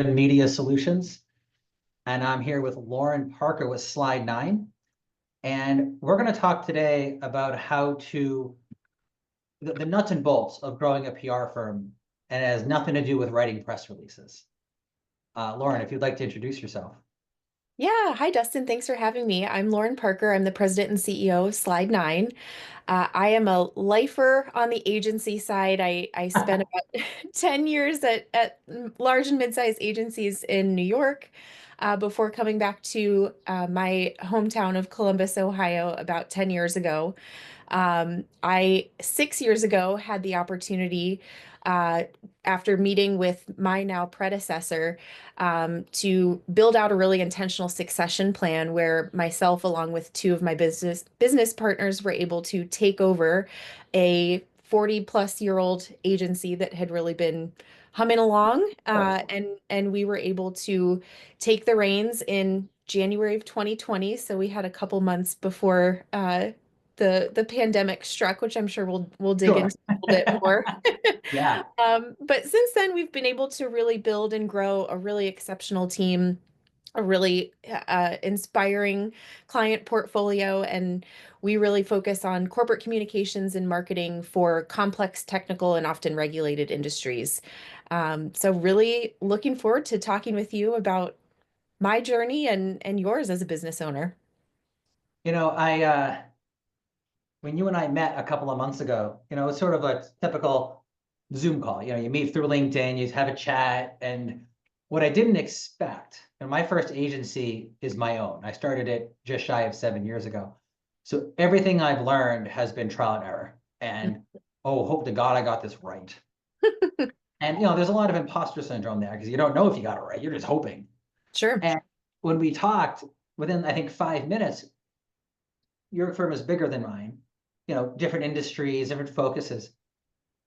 Media Solutions, and I'm here with Lauren Parker with Slide 9. And we're going to talk today about how to, the nuts and bolts of growing a PR firm, and it has nothing to do with writing press releases. Lauren, if you'd like to introduce yourself. Yeah. Hi, Dustin. Thanks for having me. I'm Lauren Parker. I'm the president and CEO of Slide 9. I am a lifer on the agency side. I spent about 10 years at large and mid-sized agencies in New York before coming back to my hometown of Columbus, Ohio, about 10 years ago. 6 years ago, had the opportunity, uh, after meeting with my now predecessor, to build out a really intentional succession plan where myself, along with two of my business partners, were able to take over a 40-plus-year-old agency that had really been humming along, and we were able to take the reins in January of 2020. So we had a couple months before the pandemic struck, which I'm sure we'll dig Sure. into a little bit more. Yeah. But since then, we've been able to really build and grow a really exceptional team, a really inspiring client portfolio, and we really focus on corporate communications and marketing for complex, technical, and often regulated industries. So really looking forward to talking with you about my journey and yours as a business owner. When you and I met a couple of months ago, it's sort of a typical Zoom call. You meet through LinkedIn, you have a chat. And what I didn't expect, and my first agency is my own. I started it just shy of 7 years ago. So everything I've learned has been trial and error. And oh, hope to God I got this right. And there's a lot of imposter syndrome there because you don't know if you got it right. You're just hoping. Sure. And when we talked, within I think 5 minutes, your firm is bigger than mine, different industries, different focuses,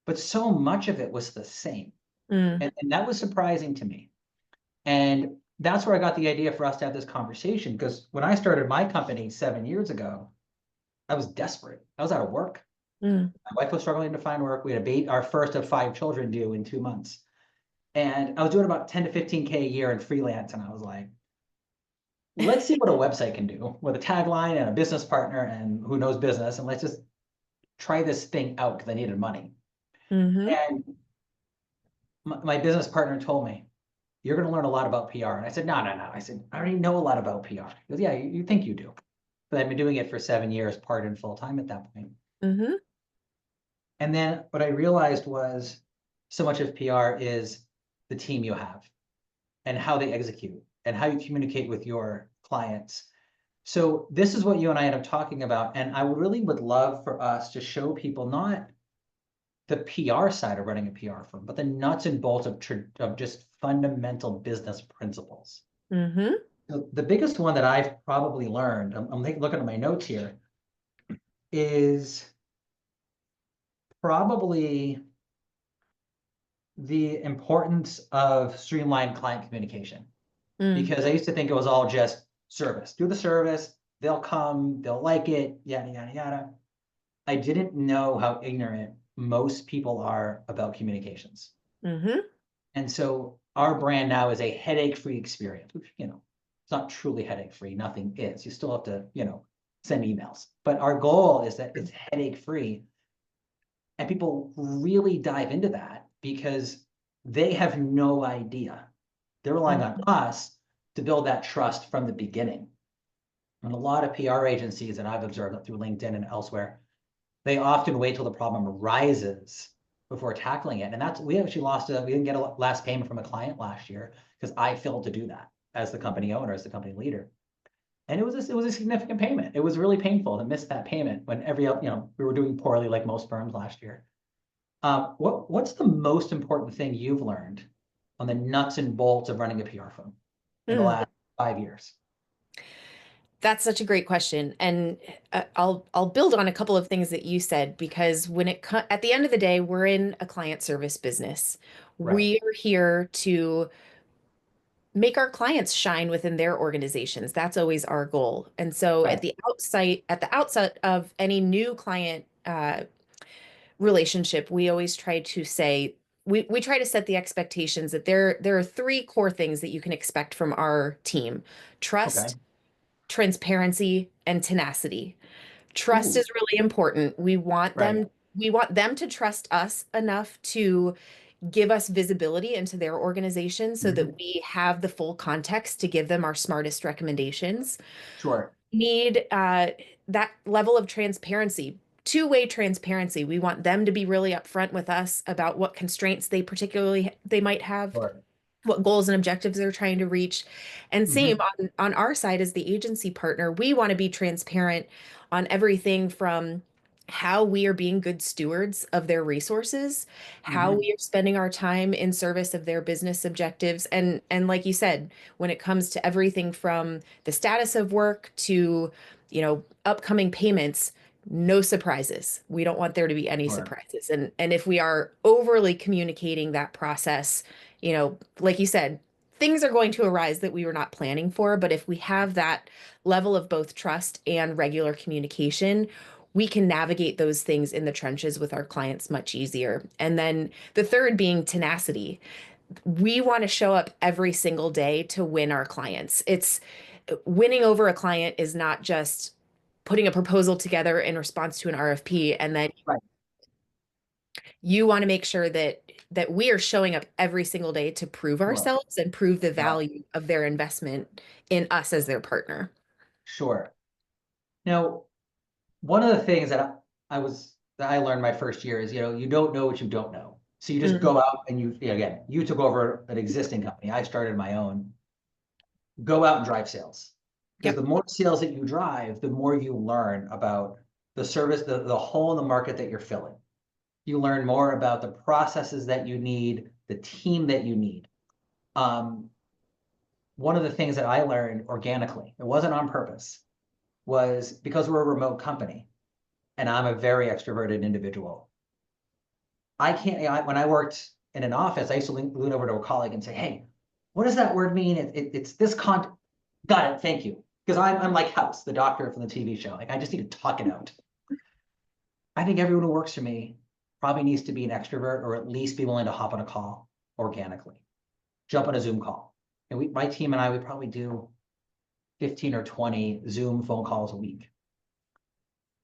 but so much of it was the same. Mm, And that was surprising to me. And that's where I got the idea for us to have this conversation. Because when I started my company 7 years ago, I was desperate. I was out of work. mm. My wife was struggling to find work. We had our first of 5 children due in 2 months. And I was doing about 10 to 15K a year in freelance. And I was like, let's see what a website can do with a tagline and a business partner and who knows business. And let's just try this thing out because I needed money. Hmm. And my business partner told me, you're going to learn a lot about PR. And I said, no, no, no. I said, I already know a lot about PR. He goes, yeah, you think you do. But I've been doing it for 7 years, part and full time at that point. Hmm. And then what I realized was so much of PR is the team you have and how they execute and how you communicate with your clients. So this is what you and I end up talking about. And I really would love for us to show people not the PR side of running a PR firm, but the nuts and bolts of just fundamental business principles. Hmm. So the biggest one that I've probably learned, I'm looking at my notes here, is probably the importance of streamlined client communication. Mm. Because I used to think it was all just service. Do the service, they'll come, they'll like it, yada, yada, yada. I didn't know how ignorant most people are about communications. Hmm. And so our brand now is a headache-free experience, which, it's not truly headache-free. Nothing is. You still have to, send emails. But our goal is that it's headache-free. And people really dive into that because they have no idea. They're relying on us to build that trust from the beginning. And a lot of PR agencies that I've observed through LinkedIn and elsewhere, they often wait till the problem arises before tackling it. And we actually we didn't get a last payment from a client last year because I failed to do that as the company owner, as the company leader. And it was a significant payment. It was really painful to miss that payment when we were doing poorly like most firms last year. What's the most important thing you've learned on the nuts and bolts of running a PR firm in the Mm. last 5 years? That's such a great question, and I'll build on a couple of things that you said because at the end of the day, we're in a client service business. Right, We are here to make our clients shine within their organizations. That's always our goal. And so right, at the outset of any new client relationship, we always try to say, we try to set the expectations that there are three core things that you can expect from our team: Okay. trust, transparency, and tenacity. Trust Ooh, is really important. right. We want them to trust us enough to give us visibility into their organization so that Mhm. we have the full context to give them our smartest recommendations. Sure. Need that level of transparency, two-way transparency. We want them to be really upfront with us about what constraints they might have, Sure. what goals and objectives they're trying to reach. And same Mhm. on our side as the agency partner, we want to be transparent on everything from how we are being good stewards of their resources, how Mhm. we are spending our time in service of their business objectives. And like you said, when it comes to everything from the status of work to, upcoming payments, no surprises. We don't want there to be any Sure. surprises. And if we are overly communicating that process, like you said, things are going to arise that we were not planning for. But if we have that level of both trust and regular communication, we can navigate those things in the trenches with our clients much easier. And then the third being tenacity. We want to show up every single day to win our clients. It's winning over a client is not just putting a proposal together in response to an RFP and then Right. you want to make sure that we are showing up every single day to prove Sure. ourselves and prove the Yeah. value of their investment in us as their partner. Sure. Now, one of the things that I learned my first year is, you don't know what you don't know. So you just Mm, go out and again, you took over an existing company. I started my own. Go out and drive sales. Because the yep. more sales that you drive, the more you learn about the service, the hole in the market that you're filling. You learn more about the processes that you need, the team that you need. Um, One of the things that I learned organically, it wasn't on purpose, was because we're a remote company and I'm a very extroverted individual. I can't, when I worked in an office, I used to lean over to a colleague and say, hey, what does that word mean? It's this got it, thank you. Because I'm like House, the doctor from the TV show. Like I just need to talk it out. I think everyone who works for me probably needs to be an extrovert or at least be willing to hop on a call organically, jump on a Zoom call. And my team and I, we probably do 15 or 20 Zoom phone calls a week.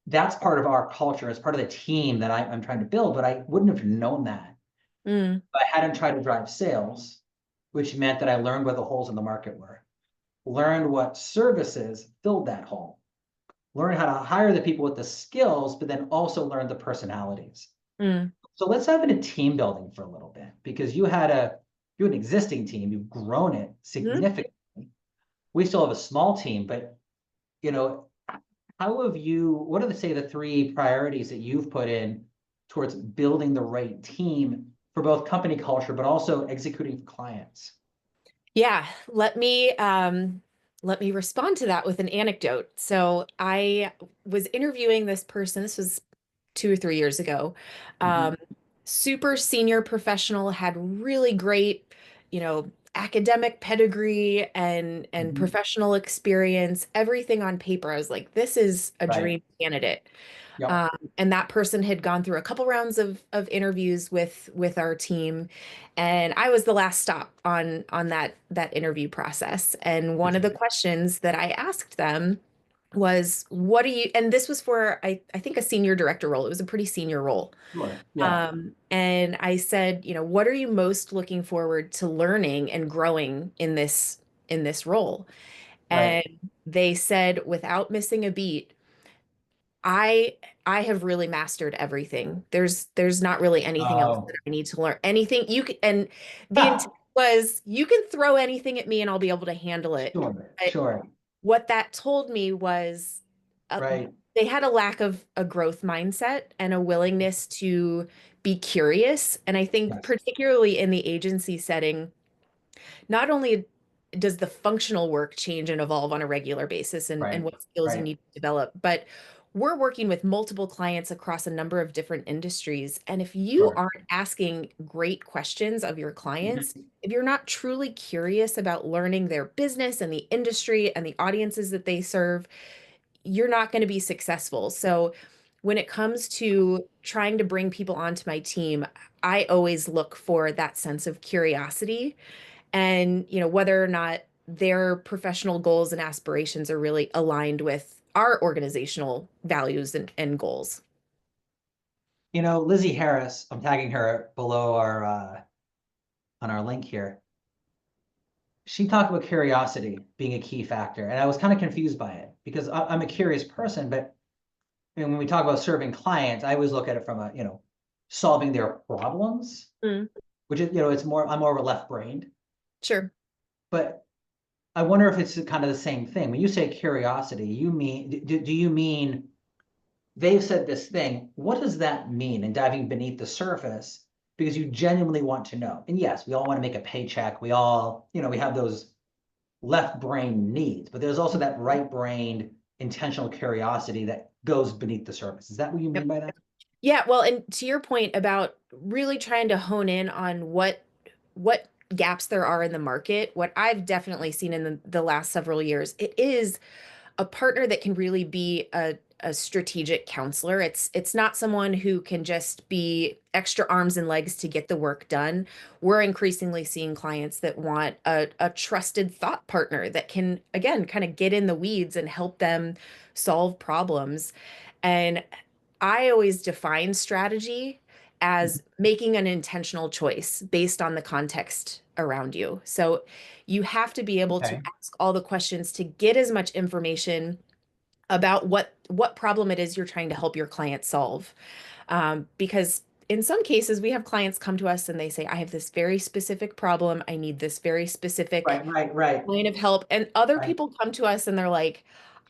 That's part of our culture. It's part of the team that I'm trying to build, but I wouldn't have known that Mm, if I hadn't tried to drive sales, which meant that I learned where the holes in the market were, learned what services filled that hole, learn how to hire the people with the skills, but then also learn the personalities. mm, So let's dive into team building for a little bit because you had an existing team, you've grown it mhm. significantly. We still have a small team, but you know, what are say the three priorities that you've put in towards building the right team for both company culture, but also executing for clients? Yeah, let me respond to that with an anecdote. So I was interviewing this person. This was 2 or 3 years ago. Mhm. Um, Super senior professional, had really great, academic pedigree and Mhm. professional experience, everything on paper. I was like, this is a Right. dream candidate. Yep. And that person had gone through a couple rounds of interviews with our team, and I was the last stop on that interview process. And For one of the sure. questions that I asked them was, "What do you?" And this was for I think a senior director role. It was a pretty senior role. Sure. Yeah. And I said, "What are you most looking forward to learning and growing in this role?" Right. And they said, without missing a beat, I I have really mastered everything. There's not really anything else that Oh. I need to learn. Anything you can, and the intent Ah, was you can throw anything at me and I'll be able to handle it. sure. But Sure. what that told me was uh, Right. they had a lack of a growth mindset and a willingness to be curious. And I think Yes. particularly in the agency setting, not only does the functional work change and evolve on a regular basis and Right. what skills you Right. need to develop, but we're working with multiple clients across a number of different industries. And if you Sure. aren't asking great questions of your clients, Mhm. if you're not truly curious about learning their business and the industry and the audiences that they serve, you're not going to be successful. So when it comes to trying to bring people onto my team, I always look for that sense of curiosity and, whether or not their professional goals and aspirations are really aligned with our organizational values and goals. Lizzie Harris, I'm tagging her below our on our link here. She talked about curiosity being a key factor, and I was kind of confused by it because I'm a curious person, but when we talk about serving clients, I always look at it from solving their problems, Mm, which is, I'm more of a left-brained, sure. but I wonder if it's kind of the same thing. When you say curiosity, do you mean they've said this thing? What does that mean? And diving beneath the surface, because you genuinely want to know. And yes, we all want to make a paycheck. We all, we have those left brain needs, but there's also that right brained intentional curiosity that goes beneath the surface. Is that what you mean Yep. by that? Yeah, well, and to your point about really trying to hone in on what gaps there are in the market, what I've definitely seen in the last several years, it is a partner that can really be a strategic counselor. It's not someone who can just be extra arms and legs to get the work done. We're increasingly seeing clients that want a trusted thought partner that can, again, kind of get in the weeds and help them solve problems. And I always define strategy as making an intentional choice based on the context around you. So you have to be able to Okay. ask all the questions to get as much information about what problem it is you're trying to help your client solve. Because in some cases, we have clients come to us and they say, I have this very specific problem. I need this very specific Right, right, right, line of help. And other right. people come to us and they're like,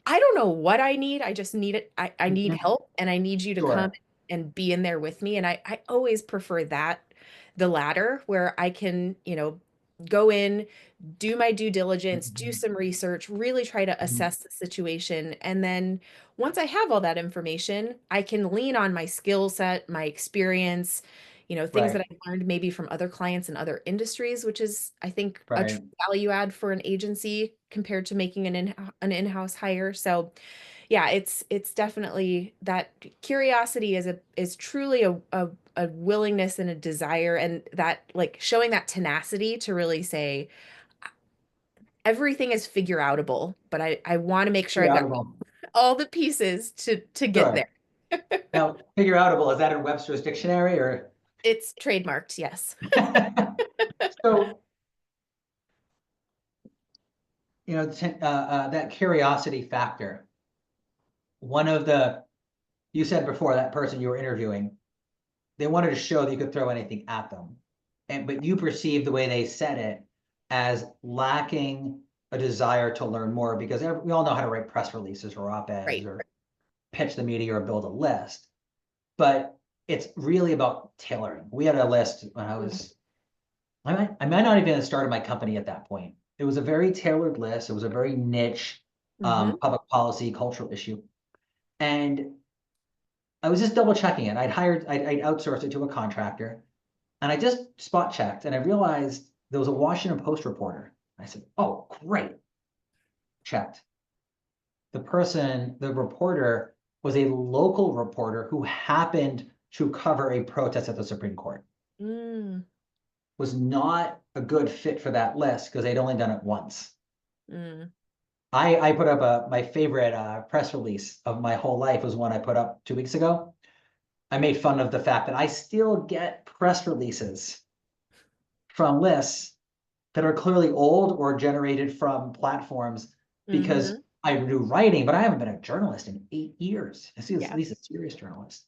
I don't know what I need. I just need it. I need Mhm. help and I need you to come Sure. and be in there with me. And I always prefer that, the latter, where I can, go in, do my due diligence, do Mhm. some research, really try to Mhm. assess the situation. And then once I have all that information, I can lean on my skill set, my experience, things that Right, I've learned maybe from other clients in other industries, which is, I think, a true right. value add for an agency compared to making an in-house hire. So yeah, it's definitely that curiosity is truly a willingness and a desire and that like showing that tenacity to really say everything is figure outable, but I want to make sure Figure I've got outable. all the pieces to get there. Sure. Now, figure outable, is that in Webster's dictionary or? It's trademarked, yes. So, that curiosity factor, one of you said before that person you were interviewing, they wanted to show that you could throw anything at them. But you perceive the way they said it as lacking a desire to learn more because we all know how to write press releases or op-eds Right. or pitch the media or build a list. But it's really about tailoring. We had a list when I might not even have started my company at that point. It was a very tailored list. It was a very niche Mm-hmm. public policy, cultural issue. And I was just double checking it. I'd outsourced it to a contractor and I just spot checked and I realized there was a Washington Post reporter. I said, oh, great. Checked. The reporter was a local reporter who happened to cover a protest at the Supreme Court. Mm, Was not a good fit for that list because they'd only done it once. mm, I put up my favorite press release of my whole life was one I put up 2 weeks ago. I made fun of the fact that I still get press releases from lists that are clearly old or generated from platforms because mm-hmm. I do writing, but I haven't been a journalist in 8 years. I see at Yeah. least a serious journalist.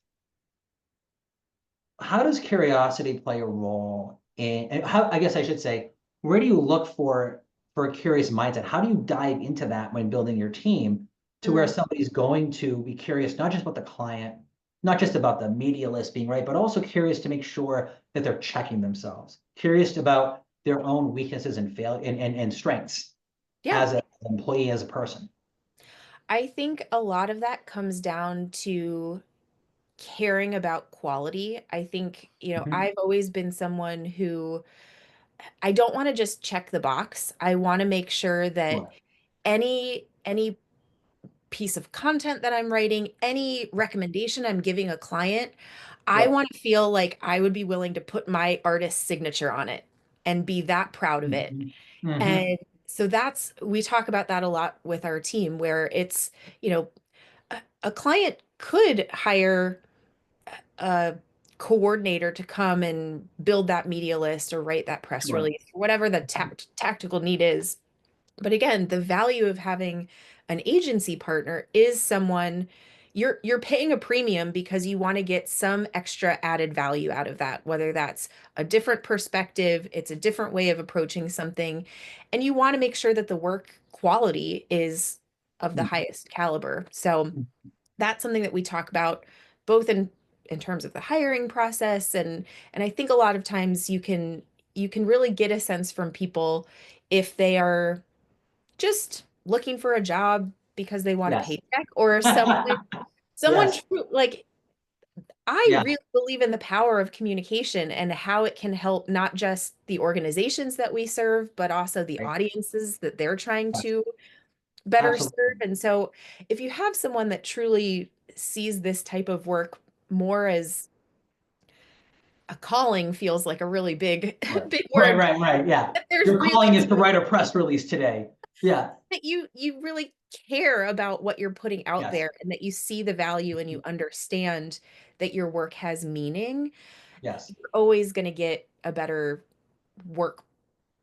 How does curiosity play a role and how, I guess I should say, where do you look for a curious mindset? How do you dive into that when building your team to where Mm. somebody's going to be curious, not just about the client, not just about the media list being right, but also curious to make sure that they're checking themselves, curious about their own weaknesses and fail and strengths Yeah. as an employee, as a person. I think a lot of that comes down to caring about quality. I think, Mhm. I've always been someone who I don't want to just check the box. I want to make sure that Sure. any piece of content that I'm writing, any recommendation I'm giving a client, I Yep. want to feel like I would be willing to put my artist's signature on it and be that proud of it. Mhm. Mhm. And so we talk about that a lot with our team, where it's, you know, a client could hire a coordinator to come and build that media list or write that press Sure. release, whatever the tactical need is. But again, the value of having an agency partner is someone you're paying a premium because you want to get some extra added value out of that, whether that's a different perspective, it's a different way of approaching something, and you want to make sure that the work quality is of the Mhm. highest caliber. So that's something that we talk about both in terms of the hiring process, and I think a lot of times you can really get a sense from people if they are just looking for a job because they want a Yes. paycheck, or someone Yes. true, like I Yeah. really believe in the power of communication and how it can help not just the organizations that we serve, but also the Right. audiences that they're trying Yes. to better serve. Absolutely. And so if you have someone that truly sees this type of work more as a calling, feels like a really big Right. big Right. word, Right. Right. Yeah. that there's Your really calling is to write a press release today. Yeah. that you really care about what you're putting out Yes. there, and that you see the value and you understand that your work has meaning, Yes. you're always going to get a better work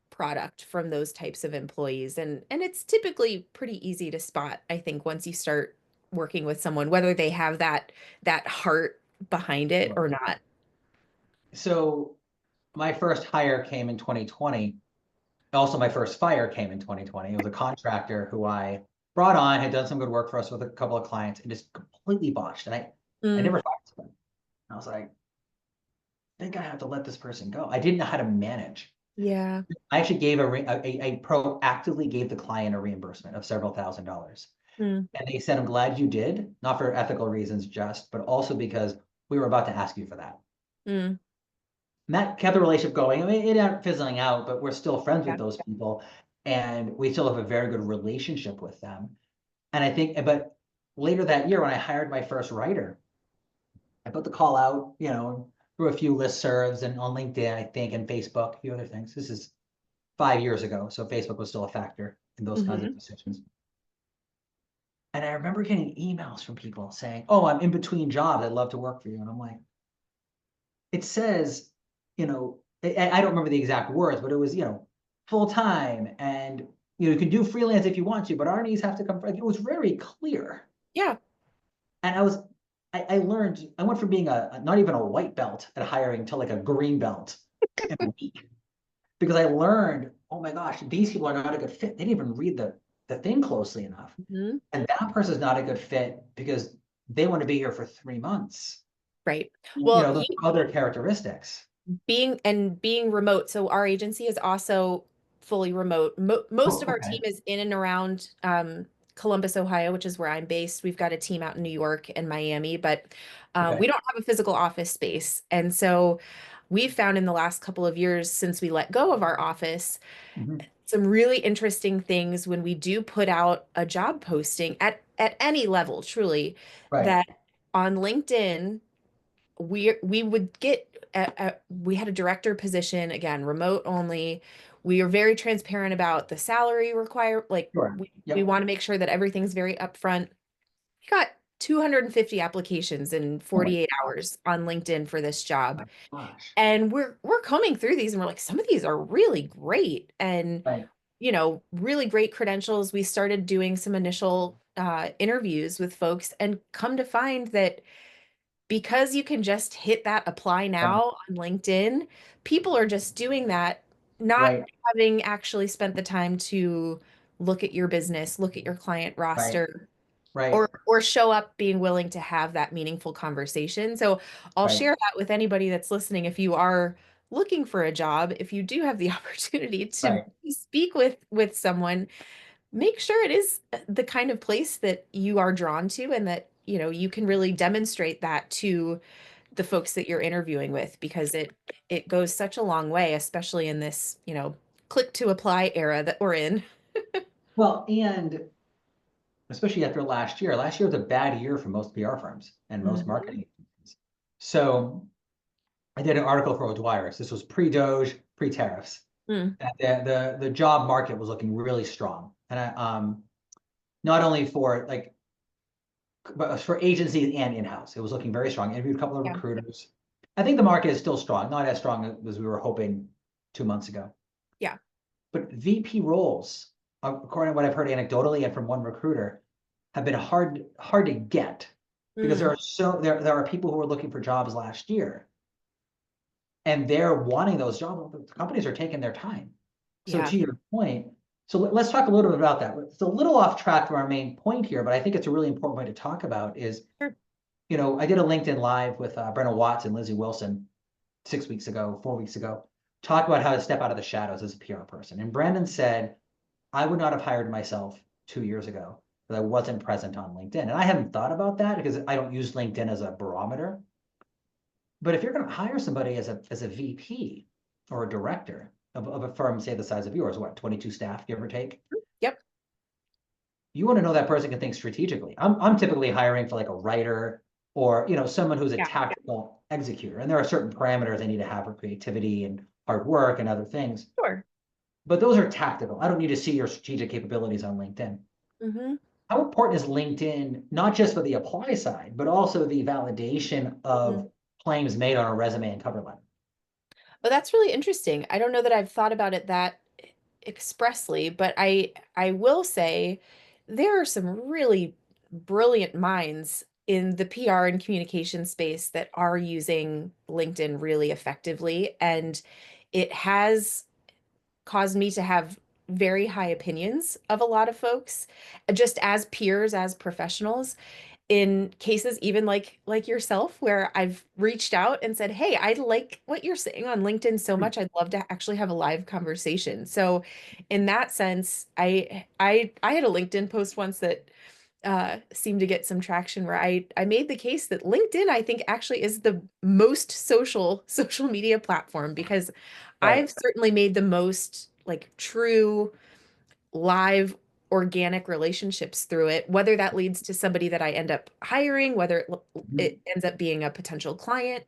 product from those types of employees. And it's typically pretty easy to spot, I think, once you start working with someone, whether they have that heart behind it Sure. or not. So my first hire came in 2020. Also, my first fire came in 2020. It was a contractor who I brought on, had done some good work for us with a couple of clients, and just completely botched. And I Mm, never fired him. I was like, I think I have to let this person go. I didn't know how to manage. yeah. I actually gave I proactively gave the client a reimbursement of several $1,000s. Mm, And they said, I'm glad you did, not for ethical reasons just, but also because we were about to ask you for that. mm, And that kept the relationship going. I mean, it ended up fizzling out, but we're still friends yeah. with those people. And we still have a very good relationship with them. And I think, but later that year, when I hired my first writer, I put the call out, through a few listservs and on LinkedIn, I think, and Facebook, a few other things. This is 5 years ago. So Facebook was still a factor in those kinds of Hmm. decisions. And I remember getting emails from people saying, "Oh, I'm in between jobs. I'd love to work for you." And I'm like, it says, I don't remember the exact words, but it was, full time, and you can do freelance if you want to, but our needs have to come. Like, it was very clear, Yeah. and I learned. I went from being not even a white belt at hiring to like a green belt in a week because I learned, oh my gosh, these people are not a good fit. They didn't even read the thing closely enough, Hmm. and that person's not a good fit because they want to be here for 3 months. Right. Well, Those other characteristics. being remote. So our agency is also fully remote. Most Oh, of our team okay. is in and around Columbus, Ohio, which is where I'm based. We've got a team out in New York and Miami, but we Okay. don't have a physical office space. And so we've found in the last couple of years since we let go of our office, Mhm. some really interesting things when we do put out a job posting at any level, truly, Right. that on LinkedIn we would get we had a director position, again, remote only. We are very transparent about the salary require, like Sure. we Yep. want to make sure that everything's very upfront. We got 250 applications in Oh my 48 hours on LinkedIn for this job. gosh. And we're combing through these and we're like, some of these are really great and Right. really great credentials. We started doing some initial interviews with folks and come to find that because you can just hit that apply Right. now on LinkedIn, people are just doing that, not Right. having actually spent the time to look at your business, look at your client Right. roster, Right. or show up being willing to have that meaningful conversation. So I'll Right. share that with anybody that's listening. If you are looking for a job, if you do have the opportunity to Right. speak with someone, make sure it is the kind of place that you are drawn to, and that you can really demonstrate that to the folks that you're interviewing with, because it goes such a long way, especially in this click to apply era that we're in. Well, and especially after last year. Last year was a bad year for most PR firms and most Mhm. marketing agencies. So I did an article for O'Dwyer's. This was pre-Doge, pre-tariffs. Mm. And the job market was looking really strong. And not only for like, but for agencies and in-house, it was looking very strong. I interviewed a couple of Yeah. recruiters. I think the market is still strong, not as strong as we were hoping 2 months ago. Yeah. But VP roles, according to what I've heard anecdotally and from one recruiter, have been hard to get because Mm. there are people who are looking for jobs last year and they're wanting those jobs. The companies are taking their time. So Yeah. to your point, so let's talk a little bit about that. It's a little off track from our main point here, but I think it's a really important point to talk about is, Sure. I did a LinkedIn Live with Brenna Watts and Lizzie Wilson 6 weeks ago, 4 weeks ago, talk about how to step out of the shadows as a PR person. And Brandon said, I would not have hired myself 2 years ago because I wasn't present on LinkedIn. And I hadn't thought about that because I don't use LinkedIn as a barometer. But if you're going to hire somebody as a VP or a director of a firm, say the size of yours, what, 22 staff, give or take, Yep. you want to know that person can think strategically. I'm typically hiring for like a writer or someone who's a Yeah. tactical executor. And there are certain parameters they need to have for creativity and hard work and other things. Sure. But those are tactical. I don't need to see your strategic capabilities on LinkedIn. Mm-hmm. How important is LinkedIn, not just for the apply side, but also the validation Mm-hmm. of claims made on a resume and cover letter? Well, that's really interesting. I don't know that I've thought about it that expressly, but I will say there are some really brilliant minds in the PR and communication space that are using LinkedIn really effectively, and it has caused me to have very high opinions of a lot of folks, just as peers, as professionals, in cases even like yourself, where I've reached out and said, "Hey, I like what you're saying on LinkedIn so Hmm. much. I'd love to actually have a live conversation." So in that sense, I had a LinkedIn post once that seemed to get some traction, where I made the case that LinkedIn, I think, actually is the most social media platform, because Right, I've certainly made the most like true live organic relationships through it, whether that leads to somebody that I end up hiring, whether mhm, it ends up being a potential client.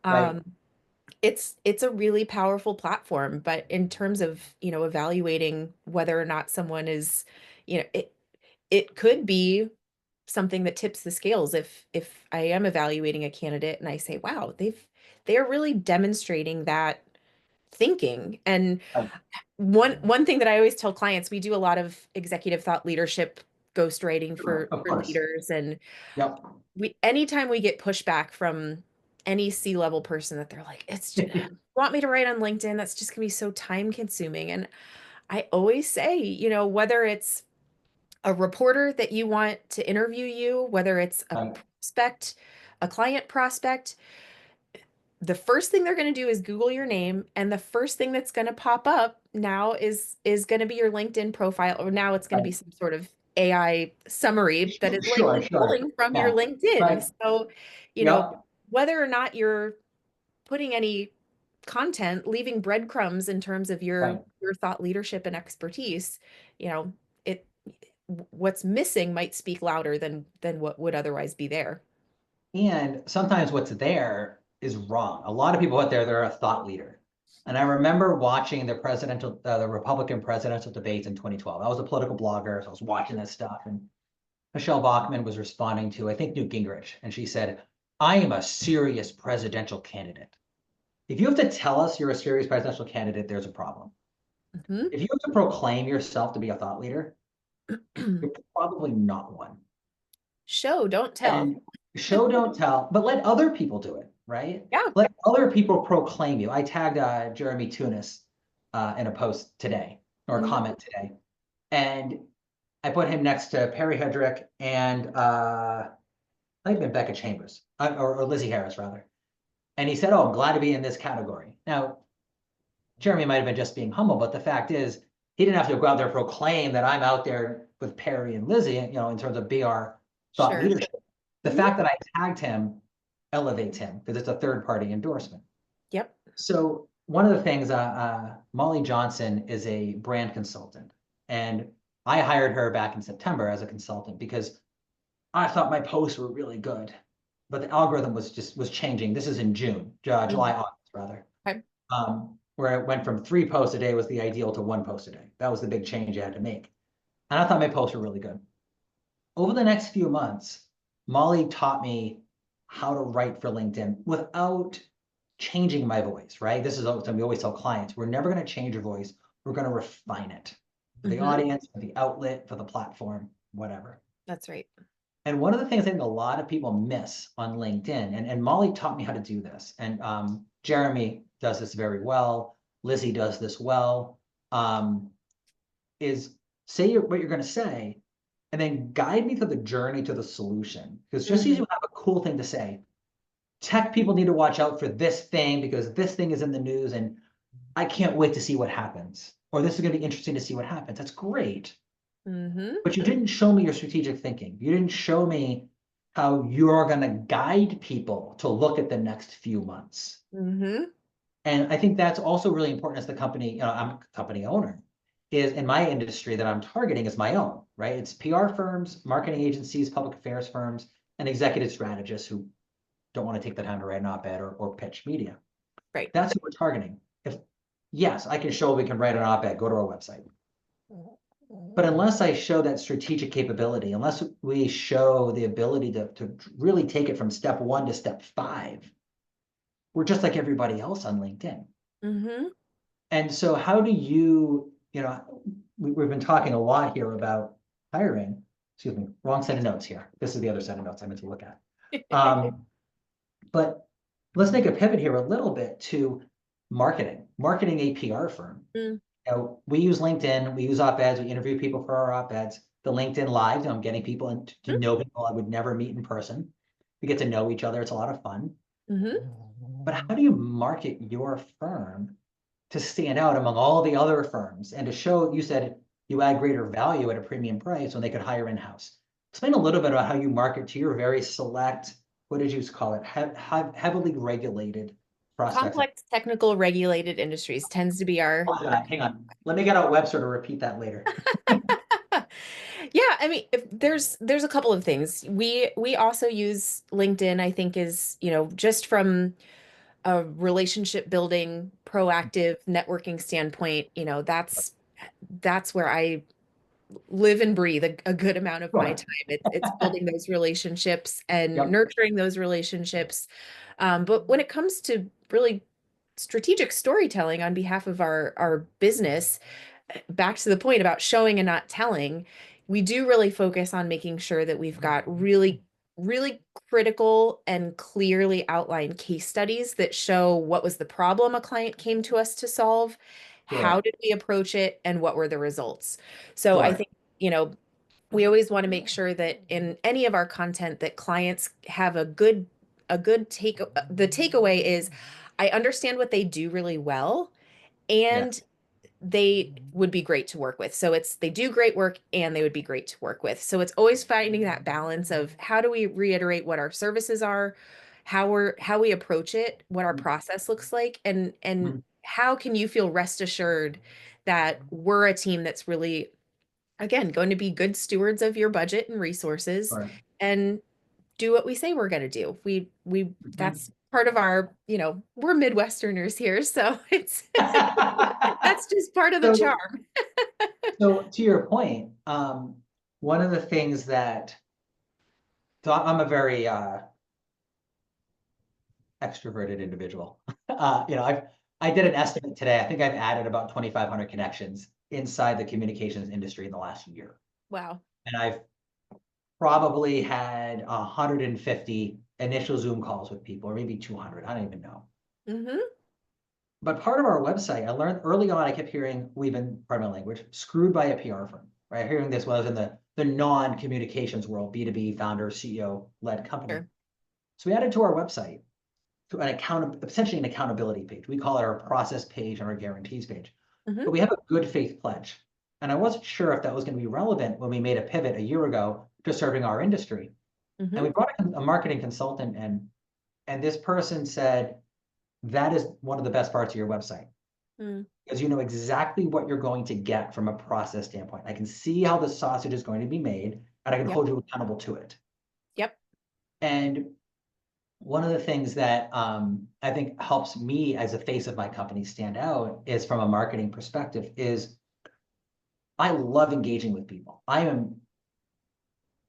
right. Um, it's a really powerful platform, but in terms of, evaluating whether or not someone is, it could be something that tips the scales if I am evaluating a candidate and I say, wow, they're really demonstrating that thinking. And Right. one thing that I always tell clients, we do a lot of executive thought leadership ghostwriting Sure, of for course. leaders, and Yep. we anytime we get pushback from any C-level person that they're like, it's just, want me to write on LinkedIn, that's just gonna be so time consuming. And I always say, whether it's a reporter that you want to interview you, whether it's a Right. prospect, a client prospect, the first thing they're going to do is Google your name, and the first thing that's going to pop up now is going to be your LinkedIn profile, or now it's going to be Right. some sort of AI summary that Sure, is sure, likely sure. pulling from your Yeah. LinkedIn. Right. So, Yep. whether or not you're putting any content, leaving breadcrumbs in terms of Right. your thought leadership and expertise, you know, it what's missing might speak louder than what would otherwise be there. And sometimes what's there is wrong. A lot of people out there, they're a thought leader. And I remember watching the Republican presidential debates in 2012. I was a political blogger, so I was watching this stuff. And Michelle Bachmann was responding to, I think, Newt Gingrich. And she said, I am a serious presidential candidate. If you have to tell us you're a serious presidential candidate, there's a problem. Mhm. If you have to proclaim yourself to be a thought leader, you're probably not one. Show, don't tell. And show, don't tell, but let other people do it, right? Yeah. Let other people proclaim you. I tagged Jeremy Tunis in a post today or a Mhm. comment today, and I put him next to Perry Hedrick and I think Becca Chambers or Lizzie Harris rather. And he said, "Oh, I'm glad to be in this category." Now, Jeremy might have been just being humble, but the fact is, he didn't have to go out there and proclaim that I'm out there with Perry and Lizzie, in terms of BR thought Sure. leadership. The Mhm. fact that I tagged him elevates him because it's a third party endorsement. Yep. So one of the things, Molly Johnson is a brand consultant, and I hired her back in September as a consultant because I thought my posts were really good, but the algorithm was changing. This is in June, July, Mhm. August rather. Okay. Where it went from 3 posts a day was the ideal to 1 post a day. That was the big change I had to make. And I thought my posts were really good. Over the next few months, Molly taught me how to write for LinkedIn without changing my voice, right? This is something we always tell clients. We're never going to change your voice. We're going to refine it for the Mhm. audience, for the outlet, for the platform, whatever. That's right. And one of the things I think a lot of people miss on LinkedIn, and Molly taught me how to do this, and Jeremy does this very well, Lizzie does this well, is say what you're going to say, and then guide me through the journey to the solution. Because just as Mhm. you have a cool thing to say, tech people need to watch out for this thing because this thing is in the news and I can't wait to see what happens. Or this is going to be interesting to see what happens. That's great. Mhm. But you didn't show me your strategic thinking. You didn't show me how you're going to guide people to look at the next few months. Mhm. And I think that's also really important as the company, I'm a company owner, is in my industry that I'm targeting is my own, right? It's PR firms, marketing agencies, public affairs firms, and executive strategists who don't want to take the time to write an op-ed or pitch media. Right. That's who we're targeting. If yes, I can show we can write an op-ed, go to our website. But unless I show that strategic capability, unless we show the ability to really take it from step 1 to step 5, we're just like everybody else on LinkedIn. Mhm. And so how do you, we've been talking a lot here about hiring. Excuse me, wrong set of notes here. This is the other set of notes I meant to look at. But let's make a pivot here a little bit to marketing a PR firm. Mm. We use LinkedIn, we use op-eds, we interview people for our op-eds. The LinkedIn Live, I'm getting people to know people I would never meet in person. We get to know each other. It's a lot of fun. Mhm. But how do you market your firm to stand out among all the other firms and to show, you said you add greater value at a premium price when they could hire in-house. Explain a little bit about how you market to your very select, what did you call it, heavily regulated prospects. Complex technical regulated industries tends to be our Hang on. Let me get out Webster to repeat that later. Yeah, I mean, if there's a couple of things. We also use LinkedIn, I think is, just from a relationship building, proactive networking standpoint, that's where I live and breathe a good amount of my Sure. time. It's building those relationships and Yep. nurturing those relationships. But when it comes to really strategic storytelling on behalf of our business, back to the point about showing and not telling, we do really focus on making sure that we've got really, really critical and clearly outlined case studies that show what was the problem a client came to us to solve, how Sure. did we approach it, and what were the results. So I Sure. think, we always want to make sure that in any of our content that clients have a good the takeaway is I understand what they do really well Yeah. and they would be great to work with. So it's they do great work and they would be great to work with. So it's always finding that balance of how do we reiterate what our services are, how we approach it, what our process looks like, and Mhm. how can you feel rest assured that we're a team that's really, again, going to be good stewards of your budget and resources Sure. and do what we say we're going to do. We Mhm. that's part of our, we're Midwesterners here, so it's that's just part of the So, charm. so to your point, one of the things so I'm a very extroverted individual. I did an estimate today. I think I've added about 2,500 connections inside the communications industry in the last year. Wow. And I've probably had 150 initial Zoom calls with people, or maybe 200. I don't even know. Mm-hmm. But part of our website, I learned early on, I kept hearing, we've been, pardon my language, screwed by a PR firm, right? Hearing this when I was in the non-communications world, B2B founder, CEO-led company. Sure. So we added to our website to essentially an accountability page. We call it our process page and our guarantees page. Mm-hmm. But we have a good faith pledge. And I wasn't sure if that was going to be relevant when we made a pivot a year ago to serving our industry. And Mm-hmm. we brought a marketing consultant in, and this person said, that is one of the best parts of your website. Mm. because you know exactly what you're going to get from a process standpoint. I can see how the sausage is going to be made, and I can Yep. hold you accountable to it. Yep. And one of the things that I think helps me as a face of my company stand out is from a marketing perspective is I love engaging with people. I am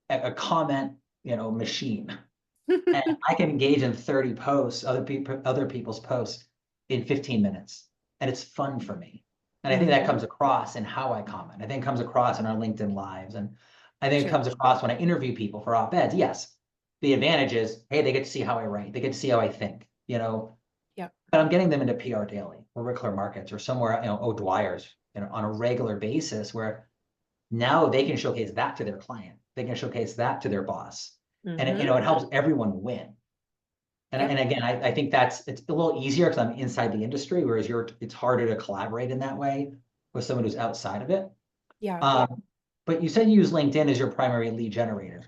a comment, machine. And I can engage in 30 posts, other people's posts in 15 minutes. And it's fun for me. And I think that Mhm. comes across in how I comment. I think it comes across in our LinkedIn lives. And I think it Sure. comes across when I interview people for op-eds. Yes, the advantage is, hey, they get to see how I write. They get to see how I think, Yep. but I'm getting them into PR Daily or Rickler Markets or somewhere, O'Dwyer's, on a regular basis where now they can showcase that to their client. They can showcase that to their boss. And Mhm. it helps everyone win. And Yep. again, I think it's a little easier because I'm inside the industry, whereas it's harder to collaborate in that way with someone who's outside of it. Yeah. But you said you use LinkedIn as your primary lead generator.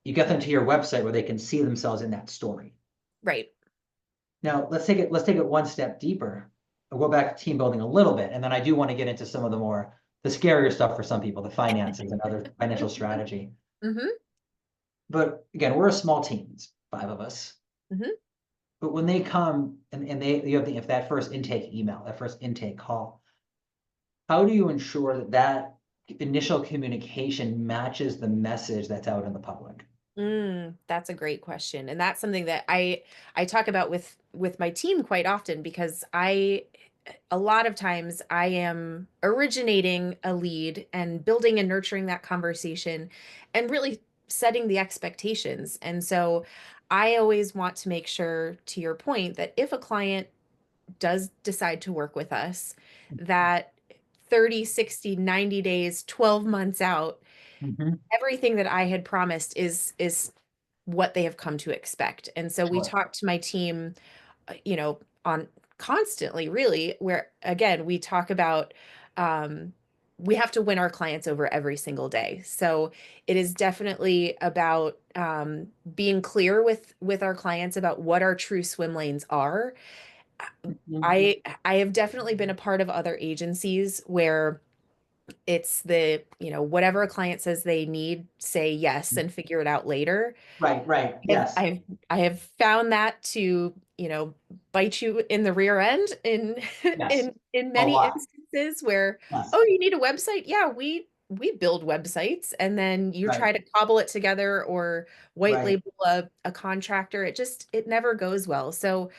You get them to your website where they can see themselves in that story. Right. Now let's take it one step deeper. I'll go back to team building a little bit, and then I do want to get into some of the scarier stuff for some people, the finances and other financial strategy. Mhm. But again, we're a small team, it's 5 of us. Mhm. But when they come and you have if that first intake email, that first intake call, how do you ensure that initial communication matches the message that's out in the public? That's a great question. And that's something that I talk about with my team quite often because a lot of times I am originating a lead and building and nurturing that conversation and really setting the expectations. And so I always want to make sure, to your point, that if a client does decide to work with us, that 30, 60, 90 days, 12 months out, Mhm. everything that I had promised is what they have come to expect. And so we Sure. talked to my team, on constantly, really, where again, we talk about um, we have to win our clients over every single day. So it is definitely about being clear with our clients about what our true swim lanes are. Mhm. I have definitely been a part of other agencies where it's whatever a client says they need, say yes and figure it out later. Right, right. I've Yes. I've I have found that to, bite you in the rear end in Yes. in A many lot. instances where, Yes. oh, you need a website? Yeah, we build websites, and then you Right, try to cobble it together or white right. label a contractor. It never goes well. So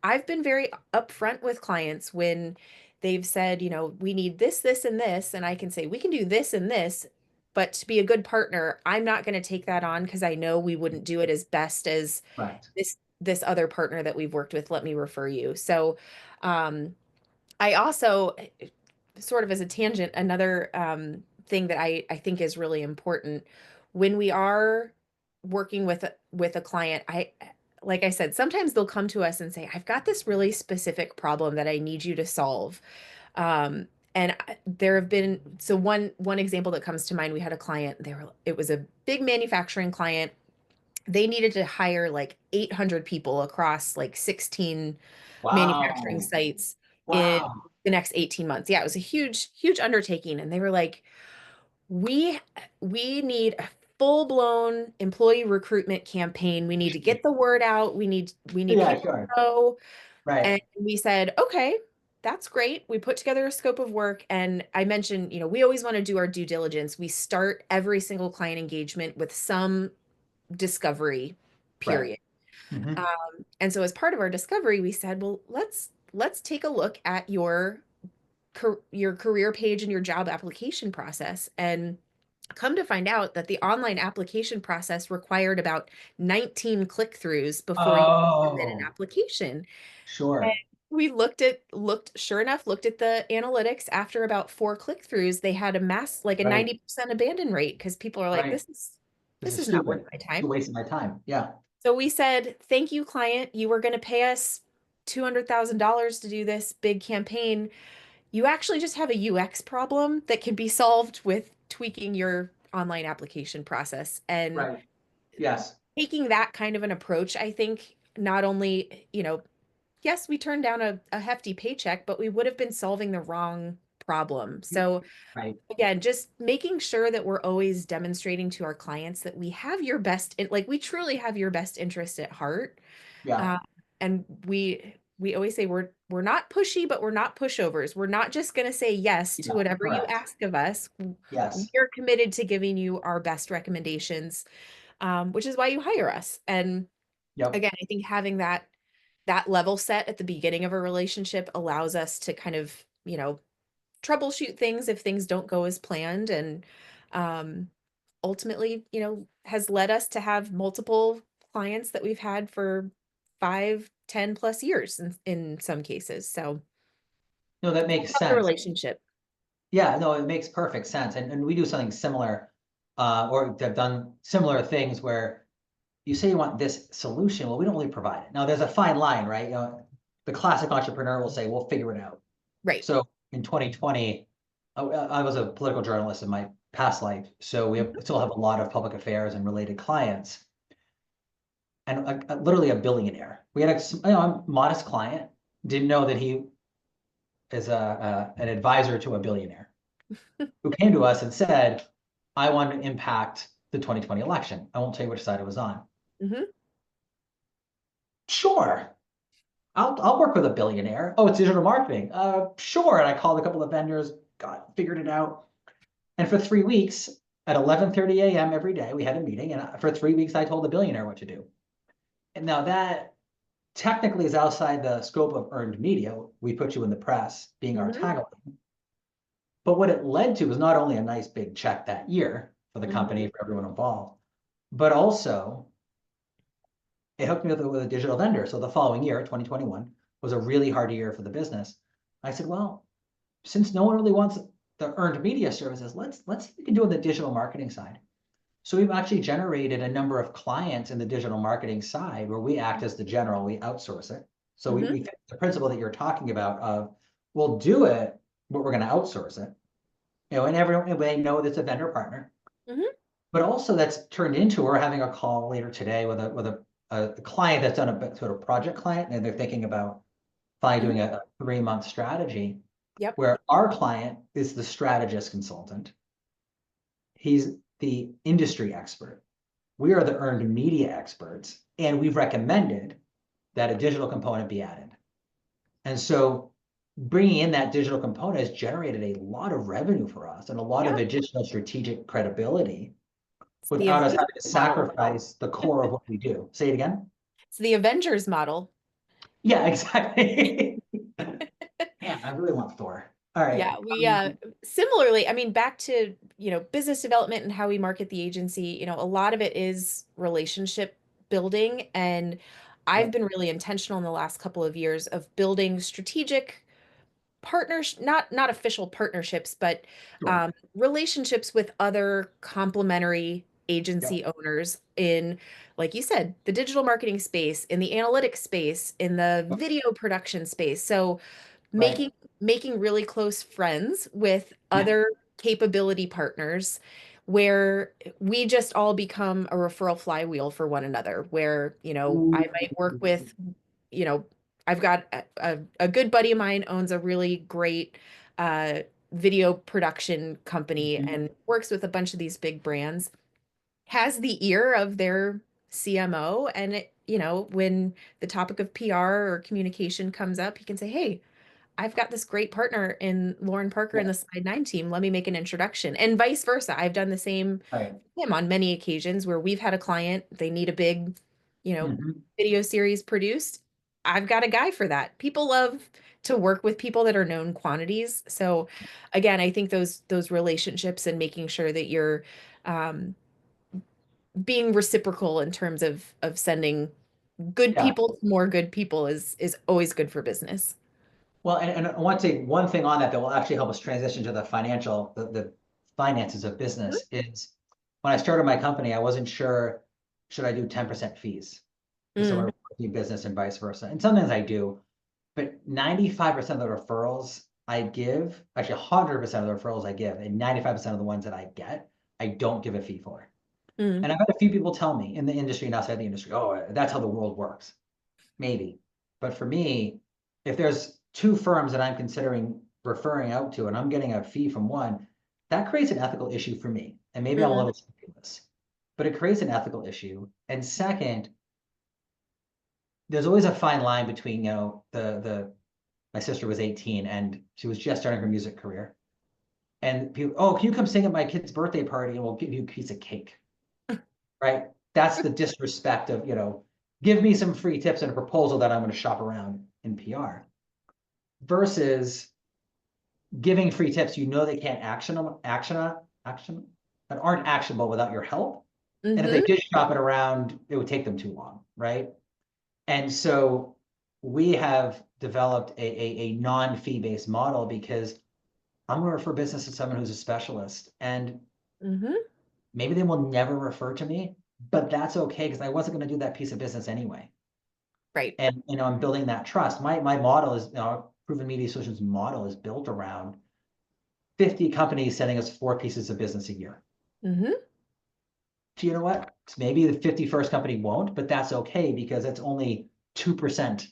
I've been very upfront with clients when they've said, we need this, this, and this. And I can say, we can do this and this. But to be a good partner, I'm not going to take that on because I know we wouldn't do it as best as Right. this other partner that we've worked with. Let me refer you. So I also, sort of as a tangent, another thing that I think is really important when we are working with a client. Like I said, sometimes they'll come to us and say, I've got this really specific problem that I need you to solve. And there have been, so one example that comes to mind, we had a client, it was a big manufacturing client. They needed to hire like 800 people across like 16 manufacturing Wow. sites in Wow. the next 18 months. Yeah, it was a huge, huge undertaking. And they were like, we we need a full-blown employee recruitment campaign. We need to get the word out. We need Yeah, people sure. to know. Right. And we said, okay, that's great. We put together a scope of work. And I mentioned, we always want to do our due diligence. We start every single client engagement with some discovery Right. period. Mhm. And so as part of our discovery, we said, well, let's take a look at your career page and your job application process. And come to find out that the online application process required about 19 click-throughs before you submit an Oh, application. And sure. we sure enough, looked at the analytics. After about 4 click-throughs, they had like a Right. 90% abandon rate because people are like, Right. this This is is not worth stupid. my You're time. wasting my time. Yeah. So we said, thank you, client. You were going to pay us $200,000 to do this big campaign. You actually just have a UX problem that can be solved with tweaking your online application process. And Right. Yes. taking that kind of an approach, I think not only, yes, we turned down a hefty paycheck, but we would have been solving the wrong problem. So Right. again, just making sure that we're always demonstrating to our clients that we have your best, like we truly have your best interest at heart. Yeah. Uh, and we always say we're not pushy, but we're not pushovers. We're not just going to say yes to Yeah. whatever you Correct. ask of us. We Yes. are committed to giving you our best recommendations, which is why you hire us. And Yep. again, I think having that level set at the beginning of a relationship allows us to kind of, troubleshoot things if things don't go as planned, and um ultimately, has led us to have multiple clients that we've had for 5, 10 plus years in some cases. So No, that it's all makes about the sense. relationship. Yeah, no, it makes perfect sense. And we do something similar, or have done similar things where you say you want this solution. Well, we don't really provide it. Now, there's a fine line, right? The classic entrepreneur will say, we'll figure it out. Right. So in 2020, I was a political journalist in my past life. So Mhm. still have a lot of public affairs and related clients, and literally a billionaire. We had a modest client, didn't know that he is an advisor to a billionaire who came to us and said, I want to impact the 2020 election. I won't tell you which side it was on. Mhm. Sure. I'll work with a billionaire. Oh, it's digital marketing. Sure. And I called a couple of vendors, figured it out. And for 3 weeks at 11:30 a.m. every day, we had a meeting. And for 3 weeks, I told the billionaire what to do. And now that technically is outside the scope of earned media. We put you in the press being our Mhm. tagline. But what it led to was not only a nice big check that year for the Mhm. company, for everyone involved, but also it hooked me up with a digital vendor. So the following year, 2021, was a really hard year for the business. I said, well, since no one really wants the earned media services, let's see what we can do on the digital marketing side. So we've actually generated a number of clients in the digital marketing side where we act as the general, we outsource it. So Mhm. we fit the principle that you're talking about of we'll do it, but we're going to outsource it. And everyone they know that's a vendor partner. Mhm. But also that's turned into we're having a call later today with a client that's done a sort of project client, and they're thinking about finally Mhm. doing a 3-month strategy Yep. where our client is the strategist consultant. He's the industry expert. We are the earned media experts, and we've recommended that a digital component be added. And so bringing in that digital component has generated a lot of revenue for us and a lot of Yeah. additional strategic credibility It's the without us Avengers having to model. sacrifice the core of what we do. Say it again. It's the Avengers model. Yeah, exactly. Man, I really want Thor. All right. Yeah, we similarly, I mean, back to, business development and how we market the agency, a lot of it is relationship building. And I've Yep. been really intentional in the last couple of years of building strategic partners, not official partnerships, but Sure. relationships with other complementary Yep. agency owners in, like you said, the digital marketing space, in the analytics space, in the Yep. video production space. So Right. making really close friends with Yeah. other capability partners where we just all become a referral flywheel for one another, where, I might work with, you know I've got a good buddy of mine owns a really great uh video production company Mhm. and works with a bunch of these big brands, has the ear of their CMO, and when the topic of PR or communication comes up, he can say, "Hey, I've got this great partner in Lauren Parker Yeah. in the Slide 9 team. Let me make an introduction." And vice versa. I've done the same Right. for him on many occasions where we've had a client, they need a big, you know, Mhm. video series produced. I've got a guy for that. People love to work with people that are known quantities. So again, I think those relationships and making sure that you're um, being reciprocal in terms of sending good Yeah. people to more good people is always good for business. Well, and I want to say one thing on that that will actually help us transition to the finances of Mhm. business is when I started my company, I wasn't sure, should I do 10% fees for someone Mm, working business and vice versa. And sometimes I do, but 95% of the referrals I give, actually 100% of the referrals I give, and 95% of the ones that I get, I don't give a fee for. mm, And I've had a few people tell me in the industry and outside the industry, oh, that's how the world works. Maybe. But for me, if there's two firms that I'm considering referring out to and I'm getting a fee from one, that creates an ethical issue for me. And maybe I'm a Mhm. little scrupulous, but it creates an ethical issue. And second, there's always a fine line between, my sister was 18 and she was just starting her music career. And people, oh, can you come sing at my kid's birthday party and we'll give you a piece of cake, right? That's the disrespect of, give me some free tips and a proposal that I'm going to shop around in PR versus giving free tips, they can't action that aren't actionable without your help. And if they Mhm. did shop it around, it would take them too long, right? And so we have developed a non-fee based model because I'm going to refer business to someone who's a specialist. And Mhm. maybe they will never refer to me, but that's okay because I wasn't going to do that piece of business anyway. Right. And I'm building that trust. My model is, Proven Media Solutions model is built around 50 companies sending us 4 pieces of business a year. Mhm. So you know what? Maybe the 51st company won't, but that's okay because it's only 2%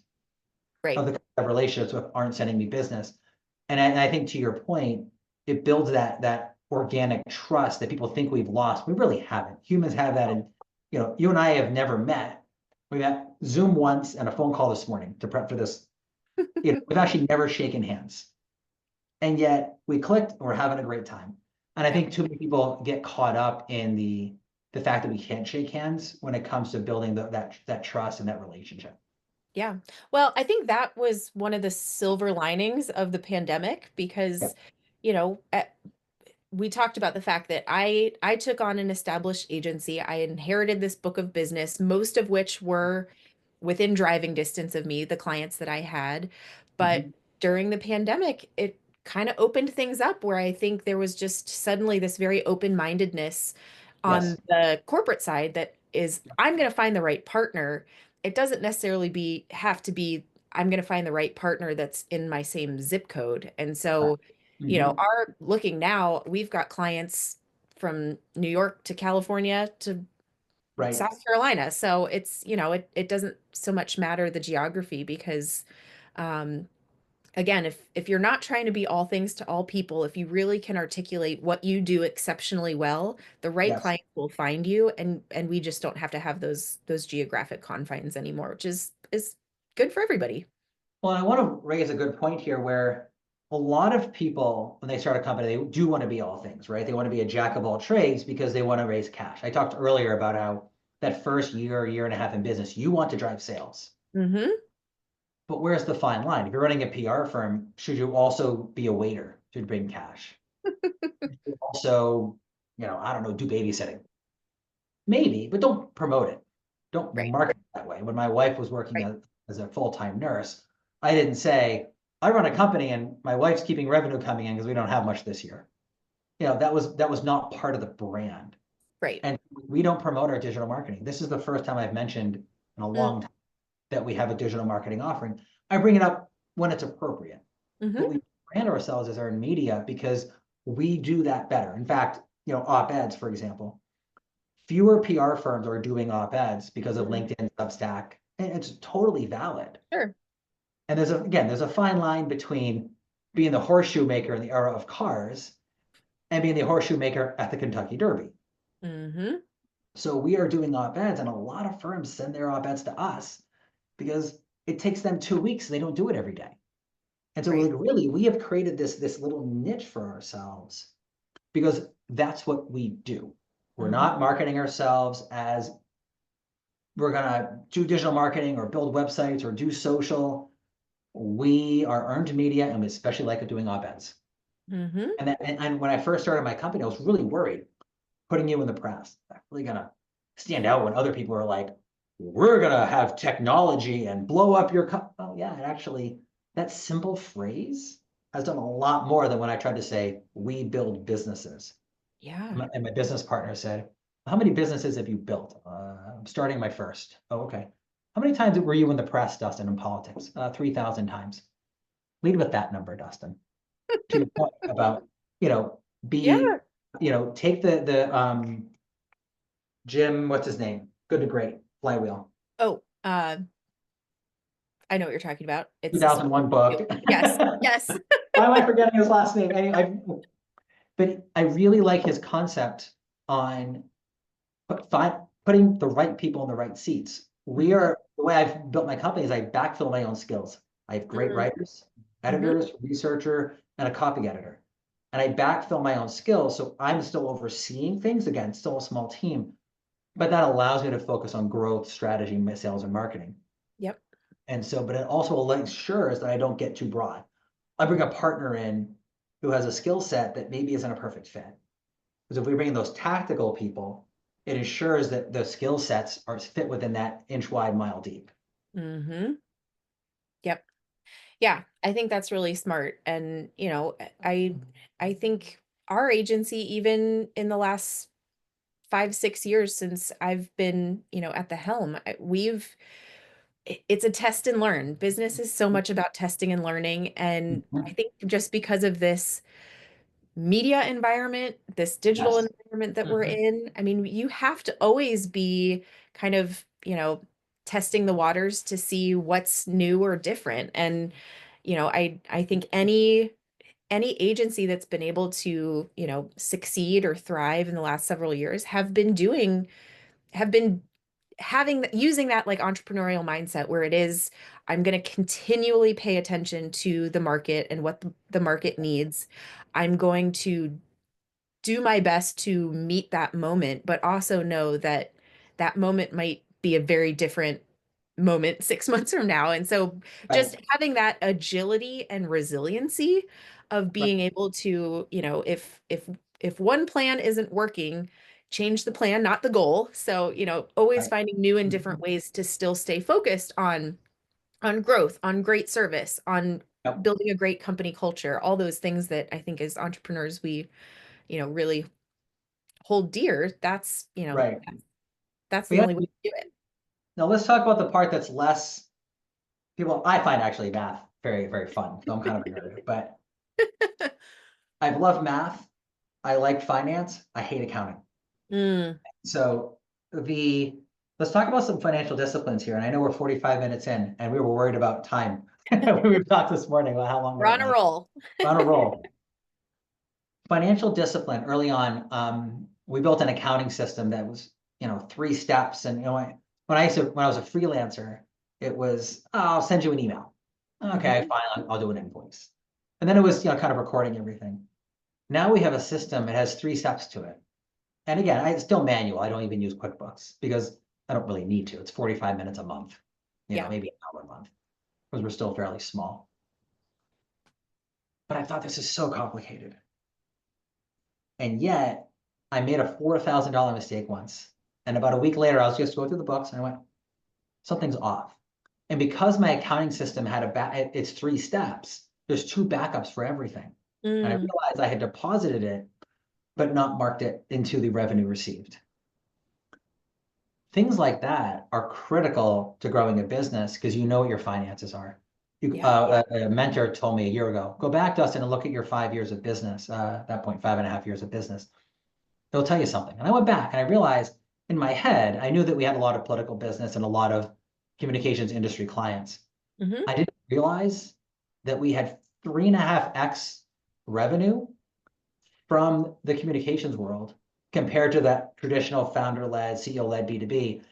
Right. of the relationships with aren't sending me business. And I think to your point, it builds that organic trust that people think we've lost. We really haven't. Humans have that, and you and I have never met. We met Zoom once and a phone call this morning to prep for this. We've actually never shaken hands, and yet we clicked and we're having a great time. And I Yeah. think too many people get caught up in the fact that we can't shake hands when it comes to building that trust and that relationship. Yeah. Well, I think that was one of the silver linings of the pandemic because, Yep. you know, we talked about the fact that I took on an established agency. I inherited this book of business, most of which were within driving distance of me, the clients that I had. But Mhm. during the pandemic, it kind of opened things up where I think there was just suddenly this very open-mindedness on Yes. the corporate side that is, I'm going to find the right partner. It doesn't necessarily have to be, I'm going to find the right partner that's in my same zip code. And Correct. so, Mhm. our looking now, we've got clients from New York to California to Right. South Carolina. So it's, it doesn't so much matter the geography because um again, if you're not trying to be all things to all people, if you really can articulate what you do exceptionally well, the right Yes. client will find you and we just don't have to have those geographic confines anymore, which is good for everybody. Well, I want to raise a good point here where a lot of people, when they start a company, they do want to be all things, right? They want to be a jack of all trades because they want to raise cash. I talked earlier about how that first year and a half in business, you want to drive sales. Mm-hmm. But where's the fine line? If you're running a PR firm, should you also be a waiter to bring cash? Also, I don't know, do babysitting. Maybe, but don't promote it. Don't Right. market it that way. When my wife was working Right. as a full-time nurse, I didn't say, I run a company and my wife's keeping revenue coming in because we don't have much this year. That was not part of the brand. Right. And we don't promote our digital marketing. This is the first time I've mentioned in a long time that we have a digital marketing offering. I bring it up when it's appropriate, but Mm-hmm. we brand ourselves as earned media because we do that better. In fact, op-eds, for example, fewer PR firms are doing op-eds because of Mm-hmm. LinkedIn, Substack, and it's totally valid. Sure. And there's a fine line between being the horseshoe maker in the era of cars and being the horseshoe maker at the Kentucky Derby. Mm-hmm. So we are doing op-eds, and a lot of firms send their op-eds to us because it takes them 2 weeks and they don't do it every day. And so, Right. like, really, we have created this little niche for ourselves because that's what we do. We're Mm-hmm. not marketing ourselves as we're gonna do digital marketing or build websites or do social. We are earned media, and we especially like doing op-eds. Mm-hmm. And when I first started my company, I was really worried putting you in the press. I'm really gonna stand out when other people are like, "We're gonna have technology and blow up your company." Oh yeah, it actually that simple phrase has done a lot more than when I tried to say we build businesses. Yeah. And my business partner said, "How many businesses have you built?" I'm starting my first. Oh, okay. How many times were you in the press, Dustin, in politics? 3,000 times. Lead with that number, Dustin. To your point about, you know, be, Yeah. take the Jim, what's his name? Good to Great, flywheel. Oh, I know what you're talking about. It's a small 2001 book. yes, yes. Why am I forgetting his last name? But I really like his concept on putting the right people in the right seats. Mhm. The way I've built my company is I backfill my own skills. I have great Mm, writers, mhm. editors, researcher, and a copy editor. And I backfill my own skills. So I'm still overseeing things, again, still a small team, but that allows me to focus on growth, strategy, sales, and marketing. Yep. And so, but it also ensures that I don't get too broad. I bring a partner in who has a skill set that maybe isn't a perfect fit. Because if we bring in those tactical people, it ensures that the skill sets are fit within that inch wide, mile deep. Mhm. Yep. Yeah, I think that's really smart. And, I think our agency, even in the last 5, 6 years since I've been, at the helm, it's a test and learn. Business is so much about testing and learning. And I Mhm. think just because of this media environment, this digital Yes. environment that we're Mhm. in, I mean, you have to always be kind of, testing the waters to see what's new or different. And, I think any agency that's been able to, succeed or thrive in the last several years have been having using that like entrepreneurial mindset where it is, I'm going to continually pay attention to the market and what the market needs. I'm going to do my best to meet that moment, but also know that that moment might be a very different moment 6 months from now. And so Right. just having that agility and resiliency of Right. being able to, if one plan isn't working, change the plan, not the goal. So, always Right. finding new and different Mhm. ways to still stay focused on growth, on great service, on Yep. building a great company culture, all those things that I think as entrepreneurs we, really hold dear. Right. That's But the yeah, only way to do it. now let's talk about the part that's less people. I find actually math very, very fun. So I'm kind of a nerd, but I've loved math. I like finance. I hate accounting. Mm. So the let's talk about some financial disciplines here. And I know we're 45 minutes in, and we were worried about time. We talked this morning about how long We're would it on a last. roll. We're on a roll. Financial discipline early on. We built an accounting system that was, 3 steps. And when I was a freelancer, it was, oh, I'll send you an email. Okay, Mhm. fine, I'll do an invoice. And then it was, kind of recording everything. Now we have a system, it has 3 steps to it. And again, it's still manual. I don't even use QuickBooks because I don't really need to. It's 45 minutes a month, Yeah. maybe an hour a month, because we're still fairly small. But I thought this is so complicated. And yet I made a $4,000 mistake once. And about a week later, I was just going through the books and I went, something's off. And because my accounting system had it's 3 steps, there's 2 backups for everything. And I Mm. realized I had deposited it, but not marked it into the revenue received. Things like that are critical to growing a business because you know what your finances are. Yeah. A mentor told me a year ago, go back, Dustin, and look at your 5 years of business, at that point, 5.5 years of business. It'll tell you something. And I went back and I realized in my head, I knew that we had a lot of political business and a lot of communications industry clients. Mhm. I didn't realize that we had 3.5x revenue from the communications world compared to that traditional founder-led, CEO-led B2B.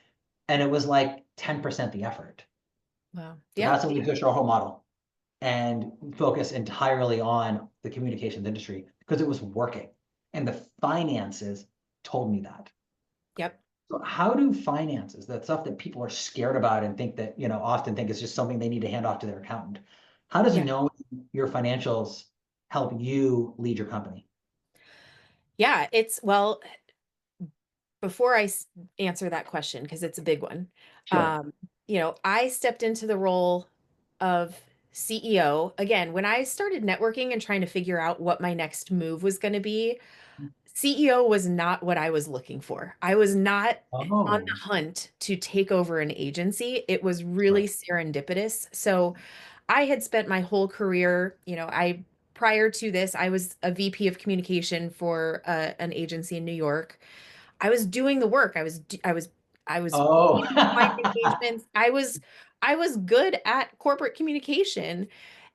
And it was like 10% the effort. Wow. So Yeah. that's when we pushed our whole model and focus entirely on the communications industry because it was working. And the finances told me that. Yep. So how do finances, that stuff that people are scared about and think that, often think it's just something they need to hand off to their accountant. How does Yeah. knowing your financials help you lead your company? Yeah. Well, before answer that question, because it's a big one, Sure. um, I stepped into the role of CEO. Again, when I started networking and trying to figure out what my next move was going to be, CEO was not what I was looking for. I was not on the Oh, hunt to take over an agency. It was really right. serendipitous. So I had spent my whole career, prior to this, I was a VP of communication for an agency in New York. I was doing the work. I was Oh, leading client engagements. I was good at corporate communication,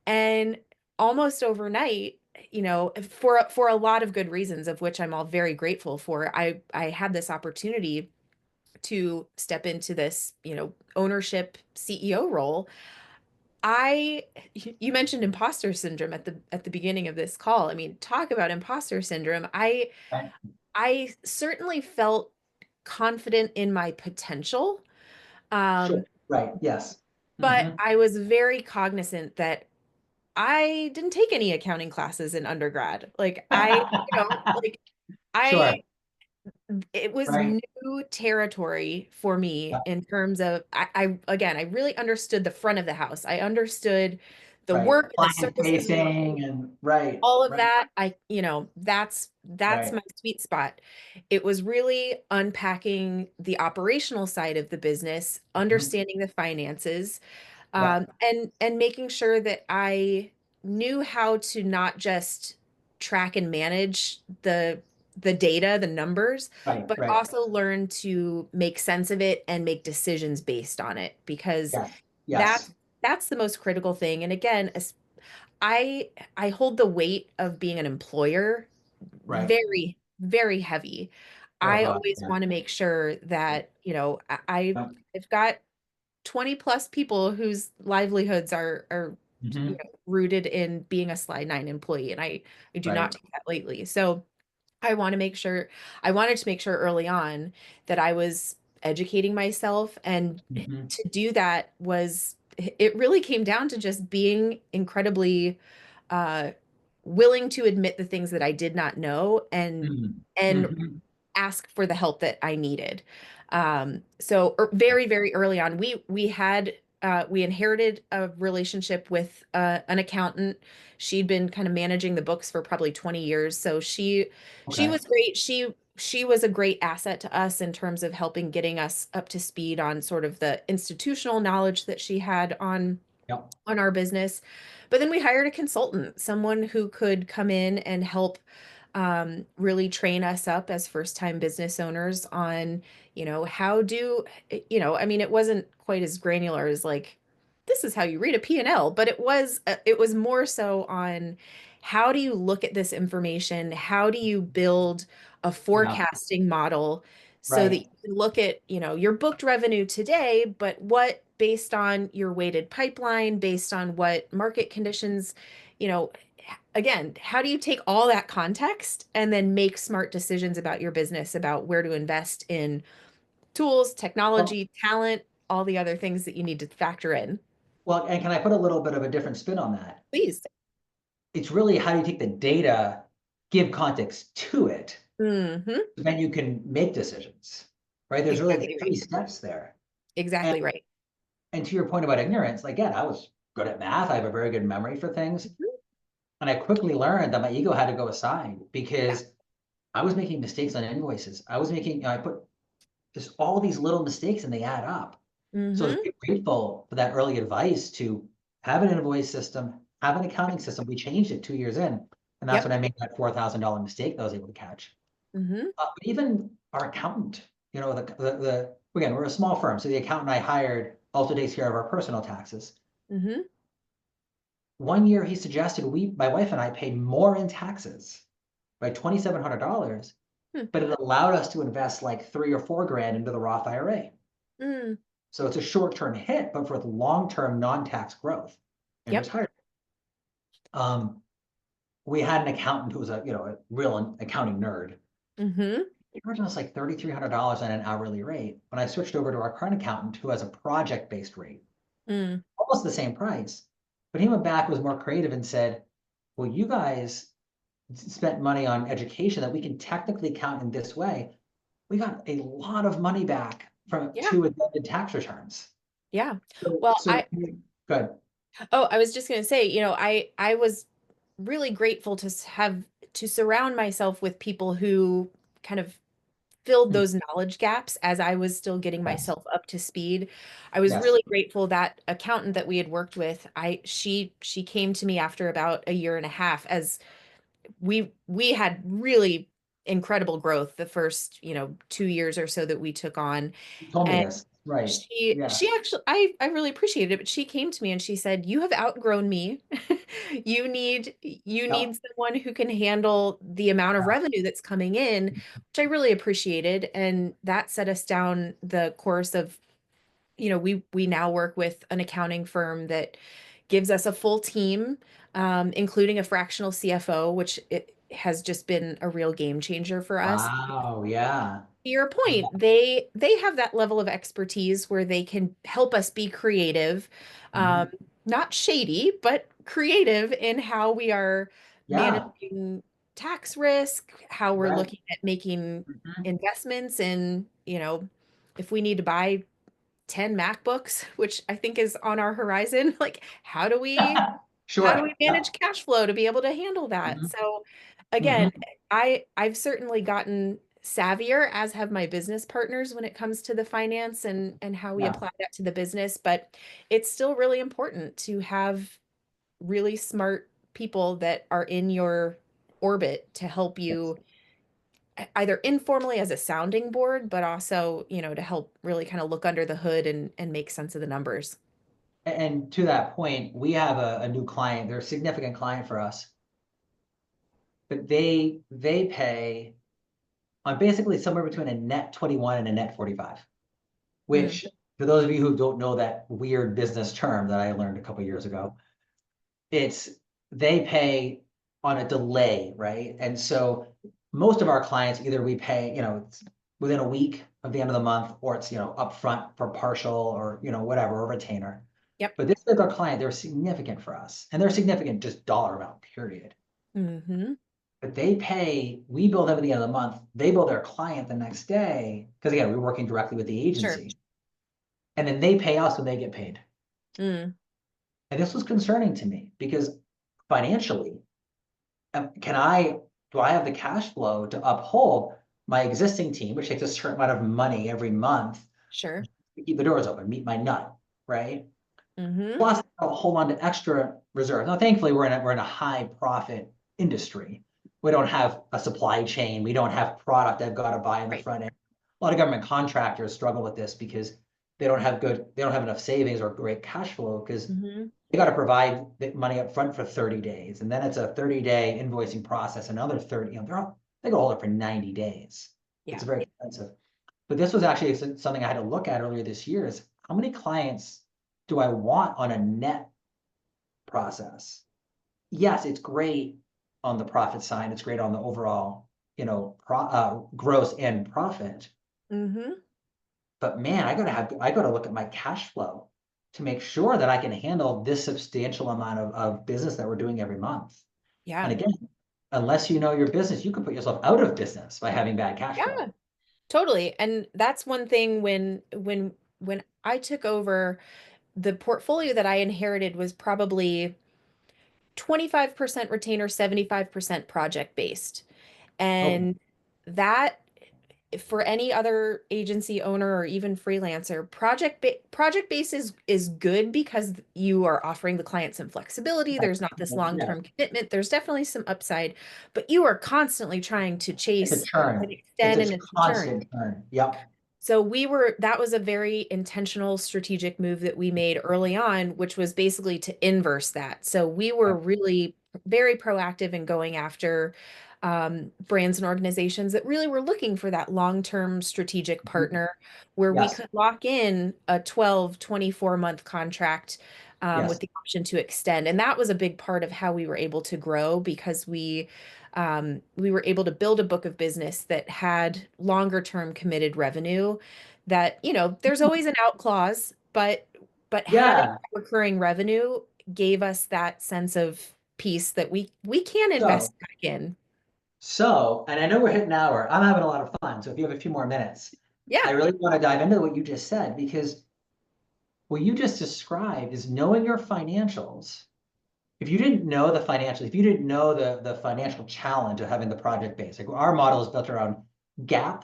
and almost overnight, for a lot of good reasons, of which I'm all very grateful for, I had this opportunity to step into this, ownership CEO role. I You mentioned imposter syndrome at the beginning of this call. I mean, talk about imposter syndrome. Right. I certainly felt confident in my potential. Sure. Um, Right. Yes. but Hmm. I was very cognizant that I didn't take any accounting classes in undergrad. Like Sure. I it was Right. new territory for me Yeah. in terms of again, I really understood the front of the house. I understood the Right. work and the Client services we facing and right. all of Right. that. That's Right. my sweet spot. It was really unpacking the operational side of the business, Mhm. understanding the finances, Yeah. and making sure that I knew how to not just track and manage the data, the numbers, Right. but Right. also learn to make sense of it and make decisions based on it, because Yes. that's Yes. that's the most critical thing. And again, I I hold the weight of being an employer Right. very, very heavy. Oh I God. always Yeah. want to make sure Yeah. that, Yeah. I've got 20 plus people whose livelihoods are Mhm. rooted in being a Slide 9 employee, and I do not Right. take that lightly. So I want to make sure I wanted to make sure early on that I was educating myself, and Mhm. to do that was it really came down to just being incredibly uh willing to admit the things that I did not know, Mhm. and Mhm. ask for the help that I needed. So very, very early on, we inherited a relationship with an accountant. She'd been kind of managing the books for probably 20 years. So she Okay. was great. She was a great asset to us in terms of helping getting us up to speed on sort of the institutional knowledge that she had Yep. on our business. But then we hired a consultant, someone who could come in and help really train us up as first time business owners on, how do, I mean, it wasn't quite as granular as like, this is how you read a P&L, but it was more so on how do you look at this information? How do you build a Yeah. forecasting model so that Right. you can look at, your booked revenue today, but what based on your weighted pipeline, based on what market conditions, you know, again, how do you take all that context and then make smart decisions about your business, about where to invest in tools, Well, technology, talent, all the other things that you need to factor in? well, and can I put a little bit of a different spin on that? Please. It's really how you take the data, give context to it, Hmm. then you can make decisions. Right? There's really Exactly three right. steps there. And Exactly right. and to your point about ignorance, like, again, I was good at math. I have a very good memory for things. Mhm. And I quickly learned that my ego had to go aside Yeah. because I was making mistakes on invoices. I was making, I put just all these little mistakes and they add up. So I was Hmm. very grateful for that early advice to have an invoice system, have an accounting system. We changed it 2 years in, and that's when Yep. I made that $4,000 mistake that I was able to catch. Hmm. But even our accountant, again, we're a small firm, so the accountant I hired also takes care of our personal taxes. Hmm. One year he suggested my wife and I paid more in taxes by $2,700, Hmm. but it allowed us to invest like 3 or 4 grand into the Roth IRA. Mm. So it's a short-term hit, but for the long-term non-tax growth and Yep. retirement. Um, we had an accountant who was a real accounting nerd. Hmm. He charged us like $3,300 on an hourly rate. When I switched over to our current accountant who has a project-based rate, Mm. almost the same price. But he went back, was more creative and said, well, you guys spent money on education that we can technically count in this way. We got a lot of money back from Yeah. two admitted tax returns. Yeah. So, Well, so good. I was just going to say, I was really grateful to have to surround myself with people who kind of filled Hmm. those knowledge gaps as I was still getting Yes. myself up to speed. I was Yes. really grateful that accountant that we had worked with, she came to me after about a year and a half, as we had really incredible growth the first, 2 years or so that we took on. You told me And this. Right. Yeah. She actually, I really appreciated it, but she came to me and she said, "You have outgrown me. You Yep. need someone who can handle the amount of Yeah. revenue that's coming in," which I really appreciated. And that set us down the course of, we now work with an accounting firm that gives us a full team, including a fractional CFO, which it has just been a real game changer for us. Wow. Yeah. To your point, they have that level of expertise where they can help us be creative, Mhm. um, not shady, but creative in how we are Yeah. managing tax risk, how we're Right. looking at making Mhm. investments in, if we need to buy 10 MacBooks, which I think is on our horizon, like how do Sure. we Yeah. manage cash flow to be able to handle that? Mhm. So again, Mhm. I've certainly gotten savvier, as have my business partners, when it comes to the finance and how we Yeah. apply that to the business, but it's still really important to have really smart people that are in your orbit to help Yes. you either informally as a sounding board, but also, to help really kind of look under the hood and make sense of the numbers. And to that point, we have a new client. They're a significant client for us, but they pay on basically somewhere between a net 21 and a net 45, Mm, which for those of you who don't know that weird business term that I learned a couple years ago, it's they pay on a delay, right? And so most of our clients, either we pay, it's within a week of the end of the month, or it's, upfront for partial or, whatever, or retainer. yep. But this is our client, they're significant for us. And they're significant just dollar amount, period. Hmm. But we bill them at the end of the month, they bill their client the next day, because again, we're working directly with the Sure. agency. And then they pay us when they get paid. Mm, And this was concerning to me because financially, do I have the cash flow to uphold my existing team, which takes a certain amount of money every month sure. to keep the doors open, meet my nut, right? Hmm. Plus, I'll hold on to extra reserves. Now, thankfully, we're in a high profit industry. We don't have a supply chain. We don't have product I've got to buy in the Right. front end. A lot of government contractors struggle with this because they don't have enough savings or great cash flow because Hmm. they got to provide the money up front for 30 days. And then it's a 30-day invoicing process, another 30, they go hold it for 90 days. It's Yeah. very expensive. But this was actually something I had to look at earlier this year is how many clients do I want on a net process? Yes, it's great on the profit side. It's great on the overall, gross and profit. Hmm. But man, I gotta look at my cash flow to make sure that I can handle this substantial amount of business that we're doing every month. And Yeah. again, unless you know your business, you can put yourself out of business by having bad cash flow. Yeah. Totally. And that's one thing when I took over, the portfolio that I inherited was probably 25% retainer, 75% project based. Oh, And that, for any other agency owner or even freelancer, project base is good because you are offering the client some flexibility. There's not this yeah, long-term commitment. There's definitely some upside, but you are constantly trying to it's a chase and churn. It's extend a and turn. constant churn. Yep. So that was a very intentional strategic move that we made early on, which was basically to inverse that. So we were Yep. really very proactive in going after brands and organizations that really were looking for that long-term strategic Mhm. partner where we Yes. could lock in a 12, 24-month contract with Yes. the option to extend. And that was a big part of how we were able to grow because we were able to build a book of business that had longer term committed revenue that, there's always an out clause, but having Yeah. recurring revenue gave us that sense of peace that we can So, invest back in. and I know we're hitting an hour. I'm having a lot of fun. So if you have a few more minutes, I Yeah. really want to dive into what you just said because what you just described is knowing your financials. If you didn't know the financial, if you didn't know the financial challenge of having the project base, like our model is built around gap,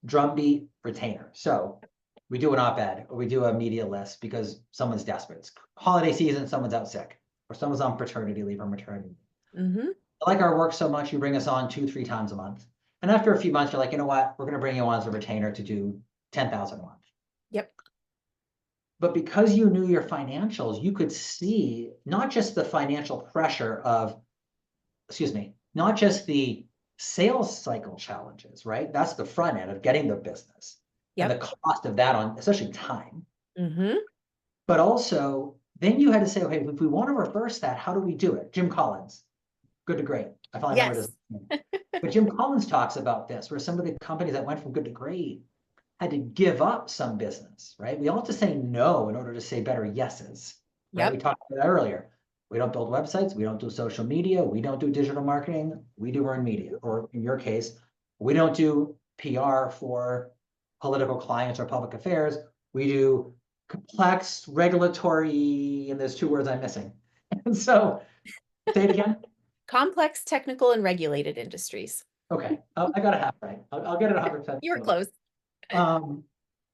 drumbeat, retainer. So we do an op-ed or we do a media list because someone's desperate. It's holiday season, someone's out sick, or someone's on paternity leave or maternity. Mm-hmm. I like our work so much, you bring us on 2, 3 times a month. And after a few months, you're like, you know what? We're going to bring you on as a retainer to do 10,000 a month. Yep. But because you knew your financials, you could see not just the financial pressure of, excuse me, not just the sales cycle challenges, right? That's the front end of getting the business and the Yep. cost of that on, especially time. Mm-hmm. But also, then you had to say, okay, if we want to reverse that, how do we do it? Jim Collins, Good to Great. I finally remembered his Yes. name. But Jim Collins talks about this, where some of the companies that went from good to great had to give up some business, right? We all have to say no in order to say better yeses, right? We Yep. talked about that earlier. We don't build websites, we don't do social media, we don't do digital marketing, we do earned media, or in your case, we don't do PR for political clients or public affairs. We do complex regulatory, and there's two words I'm missing. And so, say it again. Complex, technical, and regulated industries. Okay, I got it half right. I'll get it 100%. You were close. Um,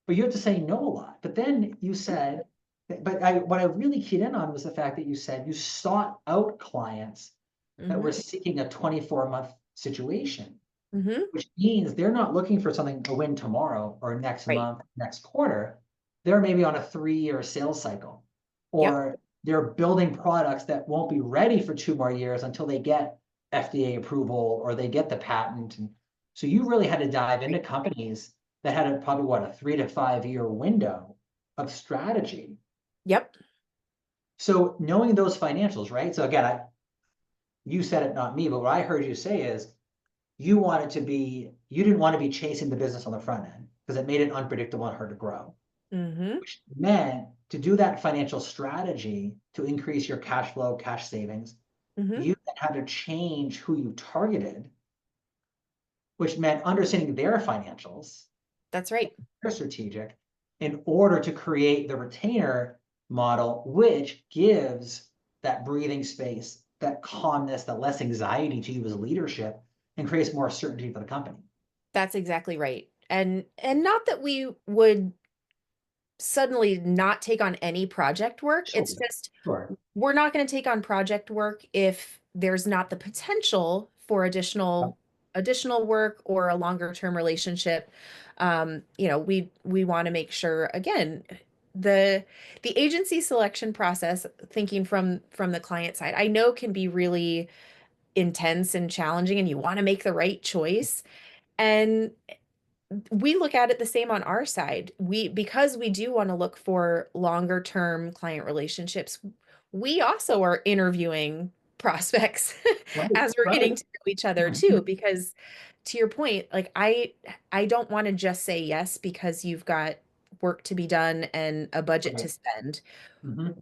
but you have to say no a lot. But then you said, but what I really keyed in on was the fact that you said you sought out clients that Mm-hmm. were seeking a 24-month situation, Mm-hmm. which means they're not looking for something to win tomorrow or next Right. month, next quarter. They're maybe on a 3-year sales cycle, Yep. or they're building products that won't be ready for 2 more years until they get FDA approval or they get the patent. And so you really had to dive into companies that had probably what, a 3 to 5 year window of strategy. Yep. So knowing those financials, right? So again, you said it, not me, but what I heard you say is you didn't want to be chasing the business on the front end because it made it unpredictable and hard to grow, Mm-hmm. which meant to do that financial strategy to increase your cash flow, cash savings, Mm-hmm. you then had to change who you targeted, which meant understanding their financials, That's right. their strategic, in order to create the retainer model, which gives that breathing space, that calmness, that less anxiety to you as leadership, and creates more certainty for the company. That's exactly right. And not that we would suddenly not take on any project work. Sure. It's just Sure. we're not going to take on project work if there's not the potential for additional work or a longer term relationship. We want to make sure again the agency selection process, thinking from the client side, I know can be really intense and challenging, and you want to make the right choice. And we look at it the same on our side. Because we do want to look for longer term client relationships, we also are interviewing prospects Right. as we're Right. getting to know each other too, because to your point, like I don't want to just say yes because you've got work to be done and a budget to Right. spend. Mhm.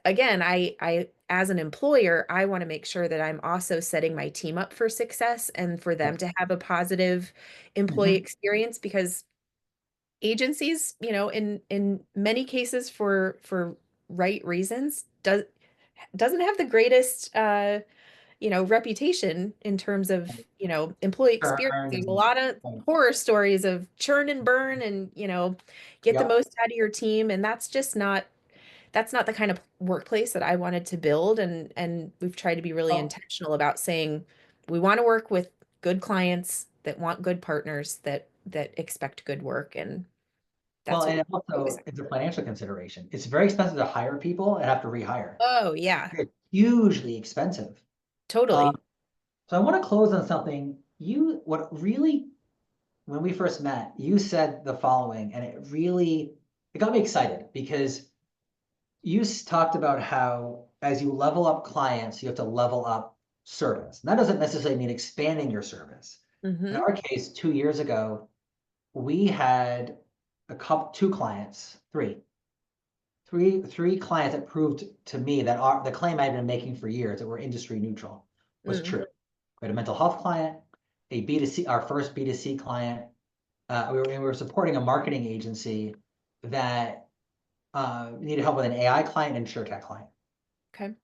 Again, I as an employer, I want to make sure that I'm also setting my team up for success and for them Right. to have a positive employee Mhm. experience, because agencies, in many cases for right reasons, doesn't have the greatest reputation in terms of, employee experience. Earned There's a and lot of horror stories of churn and burn and, get the yeah. most out of your team. And that's not the kind of workplace that I wanted to build. And we've tried to be really Oh, intentional about saying we want to work with good clients that want good partners that expect good work. And well, that's what and we it focus also on. it's a financial consideration. It's very expensive to hire people and have to rehire. Oh, yeah, It's hugely expensive. Um, totally. so I want to close on something. What really, when we first met, you said the following, and it got me excited because you talked about how as you level up clients, you have to level up service. And that doesn't necessarily mean expanding your service. In Mm-hmm. our case, 2 years ago, we had two clients, three clients that proved to me that the claim I've been making for years that we're industry neutral was Mm. true. We had a mental health client, a B2C, our first B2C client. We were supporting a marketing agency that needed help with an AI client and InsurTech client. Okay.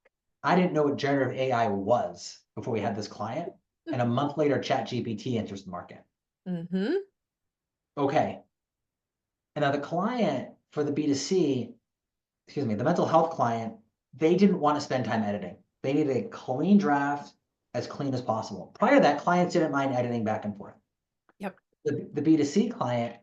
I didn't know what generative AI was before we had this client. And a month later, ChatGPT enters the market. Mm-hmm. Okay. And now the client for the B2C, excuse me, the mental health client, they didn't want to spend time editing. They needed a clean draft, as clean as possible. Prior to that, clients didn't mind editing back and forth. Yep. The B2C client,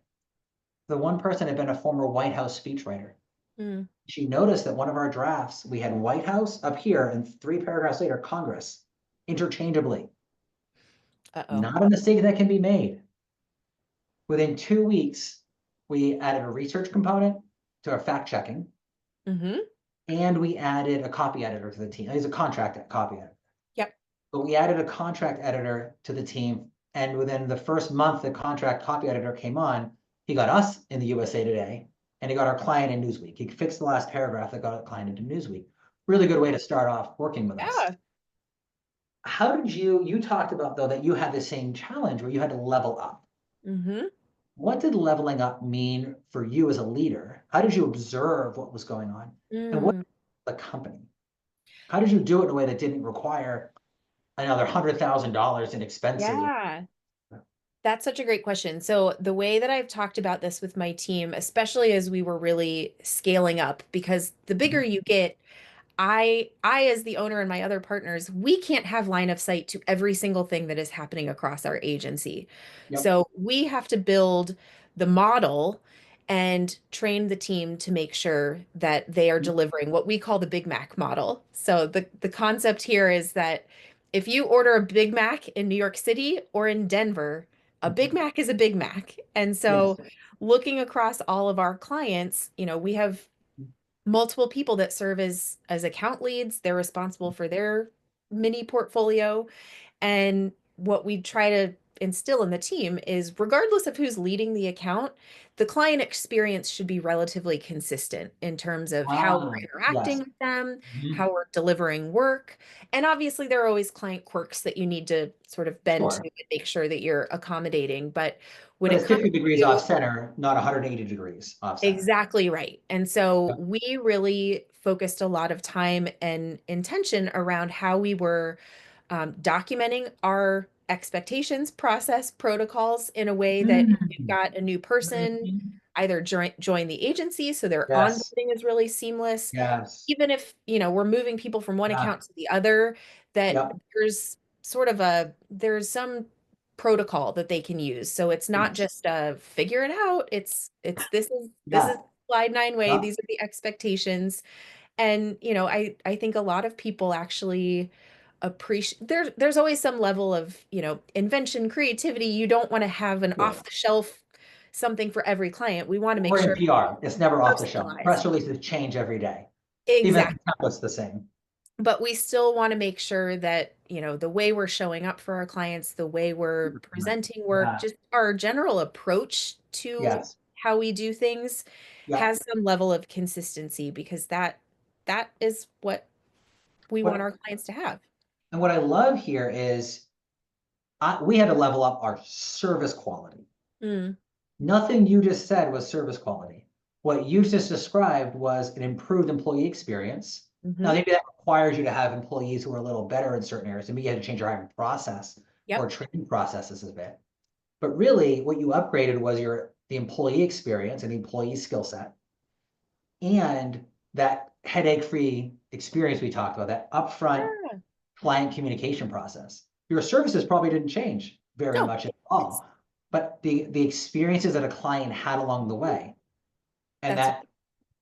the one person had been a former White House speechwriter. Mm. She noticed that one of our drafts, we had White House up here and 3 paragraphs later, Congress, interchangeably. Uh-oh. Not a mistake that can be made. Within 2 weeks, we added a research component to our fact checking, Mm-hmm. and we added a copy editor to the team. He's a contract copy editor. Yep. But we added a contract editor to the team, and within the first month the contract copy editor came on, he got us in the USA Today, and he got our client in Newsweek. He fixed the last paragraph that got our client into Newsweek. Really good way to start off working with us. Yeah. How did you talked about though that you had the same challenge where you had to level up. Mm-hmm. What did leveling up mean for you as a leader? How did you observe what was going on? And what Mm. the company? How did you do it in a way that didn't require another $100,000 in expenses? Yeah. That's such a great question. So, the way that I've talked about this with my team, especially as we were really scaling up, because the bigger Mhm. you get, I as the owner and my other partners, we can't have line of sight to every single thing that is happening across our agency. Yep. So we have to build the model and train the team to make sure that they are delivering what we call the Big Mac model. So the concept here is that if you order a Big Mac in New York City or in Denver, a Big Mhm. Mac is a Big Mac. And Yes. so looking across all of our clients, we have multiple people that serve as account leads. They're responsible for their mini portfolio. And what we try to instill in the team is regardless of who's leading the account, the client experience should be relatively consistent in terms of how we're interacting Yes. with them, Mhm. how we're delivering work. And obviously, there are always client quirks that you need to sort of bend to Sure. and make sure that you're accommodating. But when But it it's comes 50 degrees to off center, not 180 degrees off center. exactly right. And so Yep. we really focused a lot of time and intention around how we were documenting our expectations, process, protocols in a way that if you've Mhm. got a new person, Mhm. either join the agency so their Yes. onboarding is really seamless, Yes. even if, we're moving people from one Yeah. account to the other, that Yep. there's there's some protocol that they can use. So it's not Yes. just figure it out. It's this is Yeah. slide nine way. Yep. These are the expectations. And I think a lot of people actually appreciate there's always some level of, invention, creativity. You don't want to have an Sure. off the shelf something for every client. We want to make We're in sure PR. It's never off the shelf. Press personalized. releases change every day. Even if Exactly. the template's the same. But we still want to make sure that, the way we're showing up for our clients, the way we're presenting work, Yeah. just our general approach to Yes. how we do things Yep. has some level of consistency because that is what we want What our clients to have. and what I love here is we had to level up our service quality. Mm, Nothing you just said was service quality. What you just described was an improved employee experience. Now, hmm. maybe that requires you to have employees who are a little better in certain areas. Maybe you had to change your hiring process or Yep. training processes a bit. But really, what you upgraded was the employee experience and the employee skill set, and that headache-free experience we talked about, that upfront Yeah. client communication process. Your services probably didn't change very No, much at it's all, but the experiences that a client had along the way, and that's that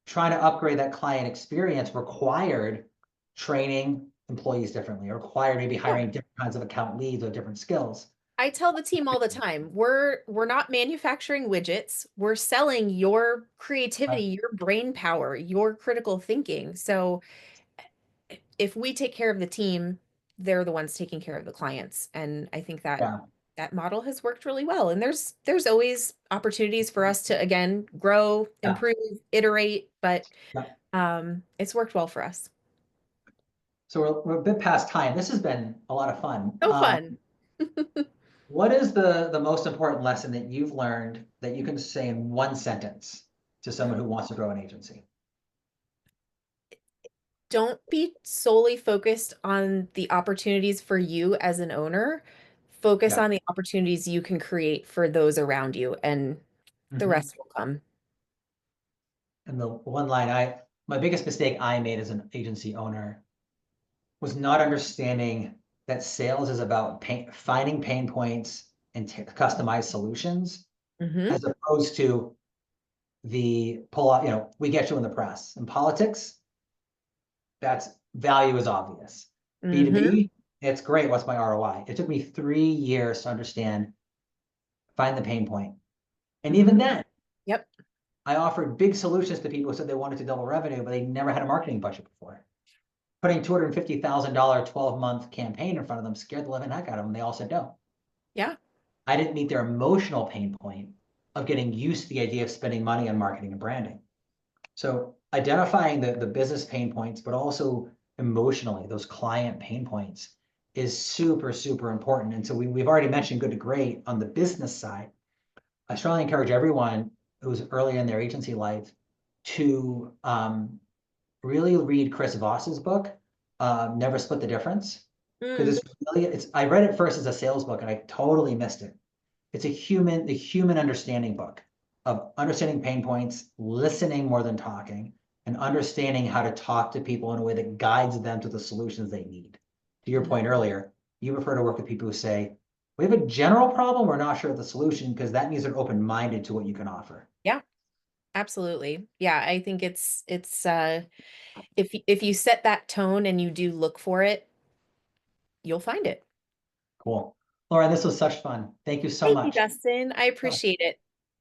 trying to upgrade that client experience required training employees differently, or required maybe yeah. hiring different kinds of account leads with different skills. I tell the team all the time, we're not manufacturing widgets. We're selling your creativity, your brain power, your critical thinking. So if we take care of the team, they're the ones taking care of the clients. And I think that Yeah, that model has worked really well. And there's always opportunities for us to again grow, yeah, improve, iterate, but yeah. it's worked well for us. So we're a bit past time. This has been a lot of fun. So fun. What is the most important lesson that you've learned that you can say in one sentence to someone who wants to grow an agency? Don't be solely focused on the opportunities for you as an owner. Focus Yeah. on the opportunities you can create for those around you, and the Mhm. rest will come. And the one line my biggest mistake I made as an agency owner was not understanding that sales is about finding pain points and customized solutions, Hmm. as opposed to the pull out, we get you in the press. In politics, that's value is obvious. Mm-hmm. B2B, it's great. What's my ROI? It took me 3 years to understand, find the pain point. And even then, Yep. I offered big solutions to people who said they wanted to double revenue, but they never had a marketing budget before. Putting $250,000 12-month campaign in front of them scared the living heck out of them. They all said no. Yeah. I didn't meet their emotional pain point of getting used to the idea of spending money on marketing and branding. So identifying the business pain points, but also emotionally, those client pain points is super, super important. And so we've already mentioned good to great on the business side. I strongly encourage everyone who's early in their agency life to really read Chris Voss's book, Never Split the Difference. Because I read it first as a sales book and I totally missed it. It's the human understanding book of understanding pain points, listening more than talking, and understanding how to talk to people in a way that guides them to the solutions they need. To your point earlier, you prefer to work with people who say, we have a general problem, we're not sure of the solution, because that means they're open-minded to what you can offer. Yeah, absolutely. Yeah, I think it's if you set that tone and you do look for it, you'll find it. Cool. Lauren, this was such fun. Thank you so Thank you, much. Dustin. I appreciate it.